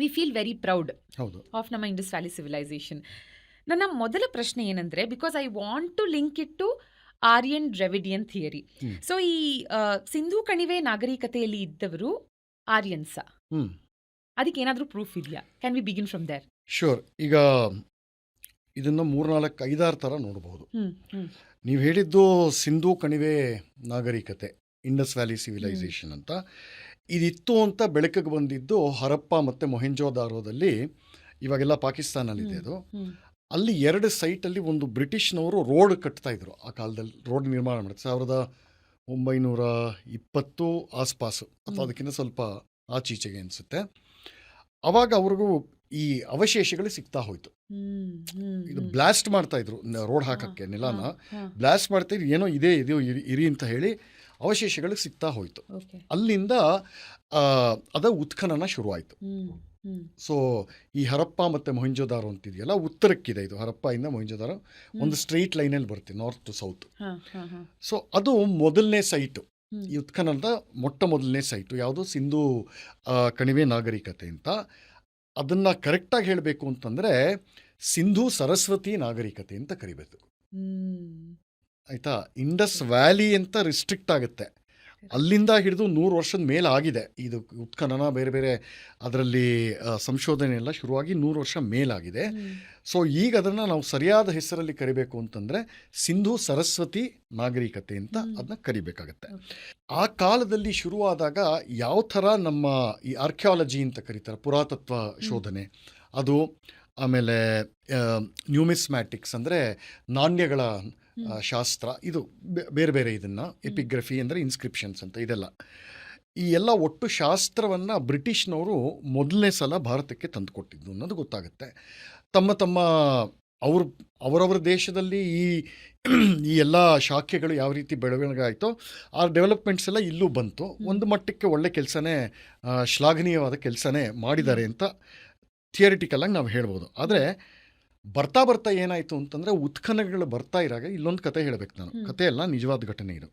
we feel very proud of ನಮ್ಮ ಇಂಡಸ್ ವ್ಯಾಲಿ ಸಿವಿಲೈಸೇಷನ್. ನನ್ನ ಮೊದಲ ಪ್ರಶ್ನೆ ಏನಂದ್ರೆ, because I want to link it to Aryan Dravidian theory. So ಈ ಸಿಂಧೂ ಕಣಿವೆ ನಾಗರಿಕತೆಯಲ್ಲಿ ಇದ್ದವರು ಆರ್ಯನ್ಸ, ಅದಕ್ಕೆ ಏನಾದರೂ ಪ್ರೂಫ್ ಇದೆಯಾ? Can we begin from there? Sure. ಈಗ ಇದನ್ನು 3-4-5-6 ಥರ ನೋಡಬಹುದು. ನೀವು ಹೇಳಿದ್ದು ಸಿಂಧೂ ಕಣಿವೆ ನಾಗರಿಕತೆ, ಇಂಡಸ್ ವ್ಯಾಲಿ ಸಿವಿಲೈಸೇಷನ್ ಅಂತ ಇದಿತ್ತು ಅಂತ ಬೆಳಕಿಗೆ ಬಂದಿದ್ದು ಹರಪ್ಪ ಮತ್ತು ಮೊಹೆಂಜೋದಾರೋದಲ್ಲಿ, ಇವಾಗೆಲ್ಲ ಪಾಕಿಸ್ತಾನಲ್ಲಿದೆ ಅದು. ಅಲ್ಲಿ 2 ಸೈಟಲ್ಲಿ ಒಂದು ಬ್ರಿಟಿಷ್ನವರು ರೋಡ್ ಕಟ್ತಾ ಇದ್ರು. ಆ ಕಾಲದಲ್ಲಿ ರೋಡ್ ನಿರ್ಮಾಣ ಮಾಡಿದ್ರು 1920 ಆಸ್ಪಾಸು ಅಥವಾ ಅದಕ್ಕಿಂತ ಸ್ವಲ್ಪ ಆಚೀಚೆಗೆ ಅನಿಸುತ್ತೆ. ಆವಾಗ ಅವ್ರಿಗೂ ಈ ಅವಶೇಷಗಳು ಸಿಗ್ತಾ ಹೋಯ್ತು. ಇದು ಬ್ಲಾಸ್ಟ್ ಮಾಡ್ತಾ ಇದ್ರು, ರೋಡ್ ಹಾಕಕ್ಕೆ ನೆಲನ ಬ್ಲಾಸ್ಟ್ ಮಾಡ್ತಾ ಇದ್ರು, ಏನೋ ಇದೆ ಇದು ಇರಿ ಅಂತ ಹೇಳಿ ಅವಶೇಷಗಳು ಸಿಗ್ತಾ ಹೋಯ್ತು. ಅಲ್ಲಿಂದ ಅದ ಉತ್ಖನನ ಶುರುವಾಯಿತು. ಸೊ ಈ ಹರಪ್ಪ ಮತ್ತು ಮೊಹೆಂಜೋದಾರೋ ಅಂತಿದೆಯಲ್ಲ, ಉತ್ತರಕ್ಕಿದೆ ಇದು. ಹರಪ್ಪ ಇಂದ ಮೊಹೆಂಜೋದಾರೋ ಒಂದು ಸ್ಟ್ರೈಟ್ ಲೈನಲ್ಲಿ ಬರುತ್ತೆ, ನಾರ್ತ್ ಟು ಸೌತ್. ಸೊ ಅದು ಮೊದಲನೇ ಸೈಟು, ಈ ಉತ್ಖನನದ ಮೊದಲನೇ ಸೈಟು ಯಾವುದು? ಸಿಂಧೂ ಕಣಿವೆ ನಾಗರಿಕತೆ ಅಂತ. ಅದನ್ನು ಕರೆಕ್ಟಾಗಿ ಹೇಳಬೇಕು ಅಂತಂದರೆ ಸಿಂಧೂ ಸರಸ್ವತಿ ನಾಗರಿಕತೆ ಅಂತ ಕರಿಬೇಕು, ಆಯಿತಾ? ಇಂಡಸ್ ವ್ಯಾಲಿ ಅಂತ ರಿಸ್ಟ್ರಿಕ್ಟ್ ಆಗುತ್ತೆ. ಅಲ್ಲಿಂದ ಹಿಡಿದು 100 ವರ್ಷದ ಮೇಲೆ ಆಗಿದೆ ಇದು ಉತ್ಖನನ, ಬೇರೆ ಬೇರೆ ಅದರಲ್ಲಿ ಸಂಶೋಧನೆ ಎಲ್ಲ ಶುರುವಾಗಿ 100 ವರ್ಷ ಮೇಲಾಗಿದೆ. ಸೊ ಈಗ ಅದನ್ನು ನಾವು ಸರಿಯಾದ ಹೆಸರಲ್ಲಿ ಕರಿಬೇಕು ಅಂತಂದರೆ ಸಿಂಧೂ ಸರಸ್ವತಿ ನಾಗರಿಕತೆ ಅಂತ ಅದನ್ನ ಕರಿಬೇಕಾಗತ್ತೆ. ಆ ಕಾಲದಲ್ಲಿ ಶುರುವಾದಾಗ ಯಾವ ಥರ ನಮ್ಮ ಈ ಆರ್ಕಿಯಾಲಜಿ ಅಂತ ಕರೀತಾರೆ, ಪುರಾತತ್ವ ಶೋಧನೆ, ಅದು ಆಮೇಲೆ ನ್ಯೂಮಿಸ್ಮ್ಯಾಟಿಕ್ಸ್ ಅಂದರೆ ನಾಣ್ಯಗಳ ಶಾಸ್ತ್ರ, ಇದು ಬೇರೆ ಬೇರೆ, ಇದನ್ನು ಎಪಿಗ್ರಫಿ ಅಂದರೆ ಇನ್ಸ್ಕ್ರಿಪ್ಷನ್ಸ್ ಅಂತ, ಇದೆಲ್ಲ ಈ ಎಲ್ಲ ಒಟ್ಟು ಶಾಸ್ತ್ರವನ್ನು ಬ್ರಿಟಿಷ್ನವರು ಮೊದಲನೇ ಸಲ ಭಾರತಕ್ಕೆ ತಂದುಕೊಟ್ಟಿದ್ದು ಅನ್ನೋದು ಗೊತ್ತಾಗುತ್ತೆ. ತಮ್ಮ ಅವರವರ ದೇಶದಲ್ಲಿ ಈ ಎಲ್ಲ ಶಾಖೆಗಳು ಯಾವ ರೀತಿ ಬೆಳವಣಿಗೆ ಆಯಿತೋ ಆ ಡೆವಲಪ್ಮೆಂಟ್ಸ್ ಎಲ್ಲ ಇಲ್ಲೂ ಬಂತು. ಒಂದು ಮಟ್ಟಕ್ಕೆ ಒಳ್ಳೆ ಕೆಲಸನೇ, ಶ್ಲಾಘನೀಯವಾದ ಕೆಲಸನೇ ಮಾಡಿದ್ದಾರೆ ಅಂತ ಥಿಯರಿಟಿಕಲಾಗಿ ನಾವು ಹೇಳ್ಬೋದು. ಆದರೆ ಬರ್ತಾ ಏನಾಯಿತು ಅಂತಂದರೆ, ಉತ್ಖನನಗಳು ಬರ್ತಾ ಇರಾಗ ಇಲ್ಲೊಂದು ಕತೆ ಹೇಳಬೇಕು ನಾನು. ಕತೆ ಅಲ್ಲ, ನಿಜವಾದ ಘಟನೆ ಇದು.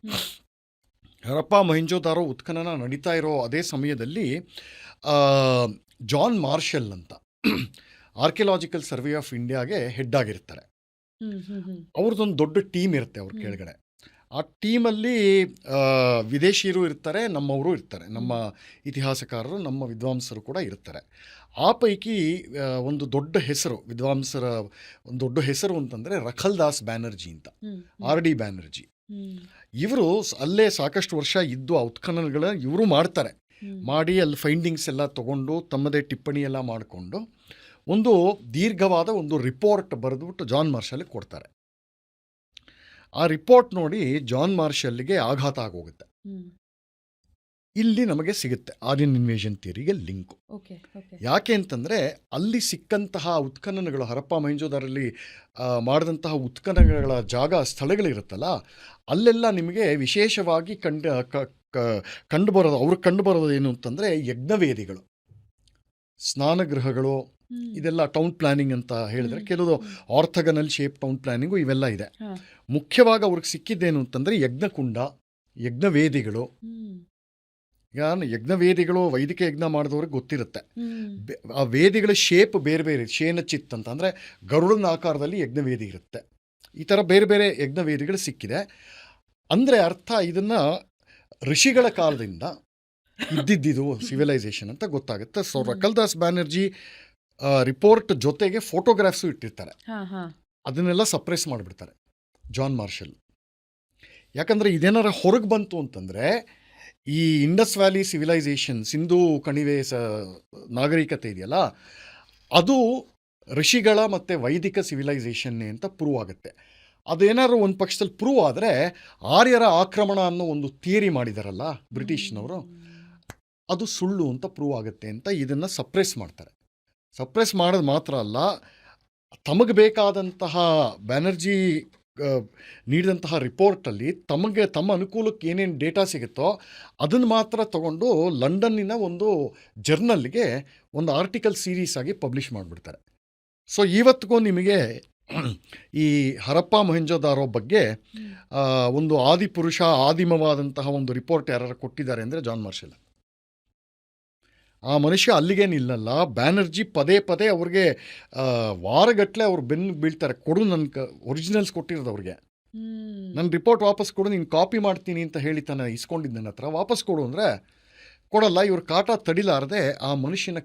ಹರಪ್ಪ ಮೊಹೆಂಜೋದಾರೋ ಉತ್ಖನನ ನಡೀತಾ ಇರೋ ಅದೇ ಸಮಯದಲ್ಲಿ ಜಾನ್ ಮಾರ್ಷಲ್ ಅಂತ ಆರ್ಕಿಯಾಲಜಿಕಲ್ ಸರ್ವೆ ಆಫ್ ಇಂಡಿಯಾಗೆ ಹೆಡ್ ಆಗಿರ್ತಾರೆ. ಅವ್ರದ್ದೊಂದು ದೊಡ್ಡ ಟೀಮ್ ಇರುತ್ತೆ ಅವ್ರ ಕೆಳಗಡೆ. ಆ ಟೀಮಲ್ಲಿ ವಿದೇಶಿಯರು ಇರ್ತಾರೆ, ನಮ್ಮವರು ಇರ್ತಾರೆ, ನಮ್ಮ ಇತಿಹಾಸಕಾರರು, ನಮ್ಮ ವಿದ್ವಾಂಸರು ಕೂಡ ಇರ್ತಾರೆ. ಆ ಪೈಕಿ ಒಂದು ದೊಡ್ಡ ಹೆಸರು, ವಿದ್ವಾಂಸರ ಒಂದು ದೊಡ್ಡ ಹೆಸರು ಅಂತಂದರೆ ರಖಲ್ದಾಸ್ ಬ್ಯಾನರ್ಜಿ ಅಂತ, RD ಬ್ಯಾನರ್ಜಿ. ಇವರು ಅಲ್ಲೇ ಸಾಕಷ್ಟು ವರ್ಷ ಇದ್ದು ಆ ಉತ್ಖನನಗಳ ಇವರು ಮಾಡಿ ಅಲ್ಲಿ ಫೈಂಡಿಂಗ್ಸ್ ಎಲ್ಲ ತಗೊಂಡು ತಮ್ಮದೇ ಟಿಪ್ಪಣಿ ಎಲ್ಲ ಮಾಡಿಕೊಂಡು ಒಂದು ದೀರ್ಘವಾದ ಒಂದು ರಿಪೋರ್ಟ್ ಬರೆದುಬಿಟ್ಟು ಜಾನ್ ಮಾರ್ಷಲ್ಗೆ ಕೊಡ್ತಾರೆ. ಆ ರಿಪೋರ್ಟ್ ನೋಡಿ ಜಾನ್ ಮಾರ್ಷಲ್ಗೆ ಆಘಾತ ಆಗೋಗುತ್ತೆ. ಇಲ್ಲಿ ನಮಗೆ ಸಿಗುತ್ತೆ ಆರ್ಯನ್ ಇನ್ವೇಷನ್ ಥಿಯರಿಗೆ ಲಿಂಕು. ಯಾಕೆ ಅಂತಂದರೆ ಅಲ್ಲಿ ಸಿಕ್ಕಂತಹ ಉತ್ಖನನಗಳು, ಹರಪ್ಪ ಮೊಹೆಂಜೋದಾರಲ್ಲಿ ಮಾಡಿದಂತಹ ಉತ್ಖನನಗಳ ಸ್ಥಳಗಳಿರುತ್ತಲ್ಲ, ಅಲ್ಲೆಲ್ಲ ನಿಮಗೆ ವಿಶೇಷವಾಗಿ ಕಂಡುಬರೋದು, ಅವ್ರಿಗೆ ಕಂಡುಬರೋದು ಏನು ಅಂತಂದರೆ ಯಜ್ಞವೇದಿಗಳು, ಸ್ನಾನಗೃಹಗಳು, ಇದೆಲ್ಲ ಟೌನ್ ಪ್ಲಾನಿಂಗ್ ಅಂತ ಹೇಳಿದ್ರೆ, ಕೆಲವು ಆರ್ಥಗನಲ್ ಶೇಪ್ ಟೌನ್ ಪ್ಲಾನಿಂಗು ಇವೆಲ್ಲ ಇದೆ. ಮುಖ್ಯವಾಗಿ ಅವ್ರಿಗೆ ಸಿಕ್ಕಿದ್ದೇನು ಅಂತಂದರೆ ಯಜ್ಞಕುಂಡ, ಯಜ್ಞವೇದಿಗಳು. ಈಗ ಯಜ್ಞವೇದಿಗಳು ವೈದಿಕ ಯಜ್ಞ ಮಾಡಿದವ್ರಿಗೆ ಗೊತ್ತಿರುತ್ತೆ. ಆ ವೇದಿಗಳ ಶೇಪ್ ಬೇರೆ ಬೇರೆ, ಶೇನಚಿತ್ ಅಂತ ಅಂದರೆ ಗರುಡನ ಆಕಾರದಲ್ಲಿ ಯಜ್ಞವೇದಿ ಇರುತ್ತೆ. ಈ ಥರ ಬೇರೆ ಬೇರೆ ಯಜ್ಞವೇದಿಗಳು ಸಿಕ್ಕಿದೆ. ಅಂದರೆ ಅರ್ಥ ಇದನ್ನು ಋಷಿಗಳ ಕಾಲದಿಂದ ಇದ್ದಿದ್ದು ಸಿವಿಲೈಸೇಷನ್ ಅಂತ ಗೊತ್ತಾಗುತ್ತೆ. ಸೊ ರಖಲ್ದಾಸ್ ಬ್ಯಾನರ್ಜಿ ರಿಪೋರ್ಟ್ ಜೊತೆಗೆ ಫೋಟೋಗ್ರಾಫ್ಸು ಇಟ್ಟಿರ್ತಾರೆ. ಅದನ್ನೆಲ್ಲ ಸಪ್ರೆಸ್ ಮಾಡಿಬಿಡ್ತಾರೆ ಜಾನ್ ಮಾರ್ಷಲ್. ಯಾಕಂದರೆ ಇದೇನಾರ ಹೊರಗೆ ಬಂತು ಅಂತಂದರೆ ಈ ಇಂಡಸ್ ವ್ಯಾಲಿ ಸಿವಿಲೈಸೇಷನ್, ಸಿಂಧೂ ಕಣಿವೆ ನಾಗರಿಕತೆ ಇದೆಯಲ್ಲ, ಅದು ಋಷಿಗಳ ಮತ್ತು ವೈದಿಕ ಸಿವಿಲೈಸೇಷನ್ನೇ ಅಂತ ಪ್ರೂವ್ ಆಗುತ್ತೆ. ಅದೇನಾದ್ರು ಒಂದು ಪಕ್ಷದಲ್ಲಿ ಪ್ರೂವ್ ಆದರೆ ಆರ್ಯರ ಆಕ್ರಮಣ ಅನ್ನೋ ಒಂದು ಥಿಯರಿ ಮಾಡಿದಾರಲ್ಲ ಬ್ರಿಟಿಷ್ನವರು, ಅದು ಸುಳ್ಳು ಅಂತ ಪ್ರೂವ್ ಆಗುತ್ತೆ ಅಂತ ಇದನ್ನು ಸಪ್ರೆಸ್ ಮಾಡ್ತಾರೆ. ಸಪ್ರೆಸ್ ಮಾಡೋದು ಮಾತ್ರ ಅಲ್ಲ, ತಮಗೆ ಬೇಕಾದಂತಹ ಬ್ಯಾನರ್ಜಿ ನೀಡಿದಂತಹ ರಿಪೋರ್ಟಲ್ಲಿ ತಮ್ಮ ಅನುಕೂಲಕ್ಕೆ ಏನೇನು ಡೇಟಾ ಸಿಗುತ್ತೋ ಅದನ್ನು ಮಾತ್ರ ತಗೊಂಡು ಲಂಡನ್ನಿನ ಒಂದು ಜರ್ನಲ್ಗೆ ಒಂದು ಆರ್ಟಿಕಲ್ ಸೀರೀಸ್ ಆಗಿ ಪಬ್ಲಿಷ್ ಮಾಡಿಬಿಡ್ತಾರೆ. ಸೊ ಇವತ್ತಿಗೂ ನಿಮಗೆ ಈ ಹರಪ್ಪ ಮೊಹೆಂಜೋದಾರೋ ಬಗ್ಗೆ ಒಂದು ಆದಿಪುರುಷ, ಆದಿಮವಾದಂತಹ ಒಂದು ರಿಪೋರ್ಟ್ ಯಾರು ಕೊಟ್ಟಿದ್ದಾರೆ ಅಂದರೆ ಜಾನ್ ಮಾರ್ಷಲ್. ಆ ಮನುಷ್ಯ ಅಲ್ಲಿಗೆ ನಿಲ್ಲಲ್ಲ. ಬ್ಯಾನರ್ಜಿ ಪದೇ ಪದೇ ಅವ್ರಿಗೆ ವಾರಗಟ್ಟಲೆ ಅವ್ರು ಬೆನ್ನು ಬೀಳ್ತಾರೆ, ಕೊಡು ನನ್ನ ಒರಿಜಿನಲ್ಸ್ ಕೊಟ್ಟಿರೋದು ಅವ್ರಿಗೆ, ನನ್ನ ರಿಪೋರ್ಟ್ ವಾಪಸ್ ಕೊಡು, ನೀನು ಕಾಪಿ ಮಾಡ್ತೀನಿ ಅಂತ ಹೇಳಿ ತಾನೆ ಇಸ್ಕೊಂಡಿದ್ದು ನನ್ನ ಹತ್ರ, ವಾಪಸ್ ಕೊಡು ಅಂದರೆ ಕೊಡಲ್ಲ. ಇವ್ರ ಕಾಟ ತಡಿಲಾರದೆ ಆ ಮನುಷ್ಯನ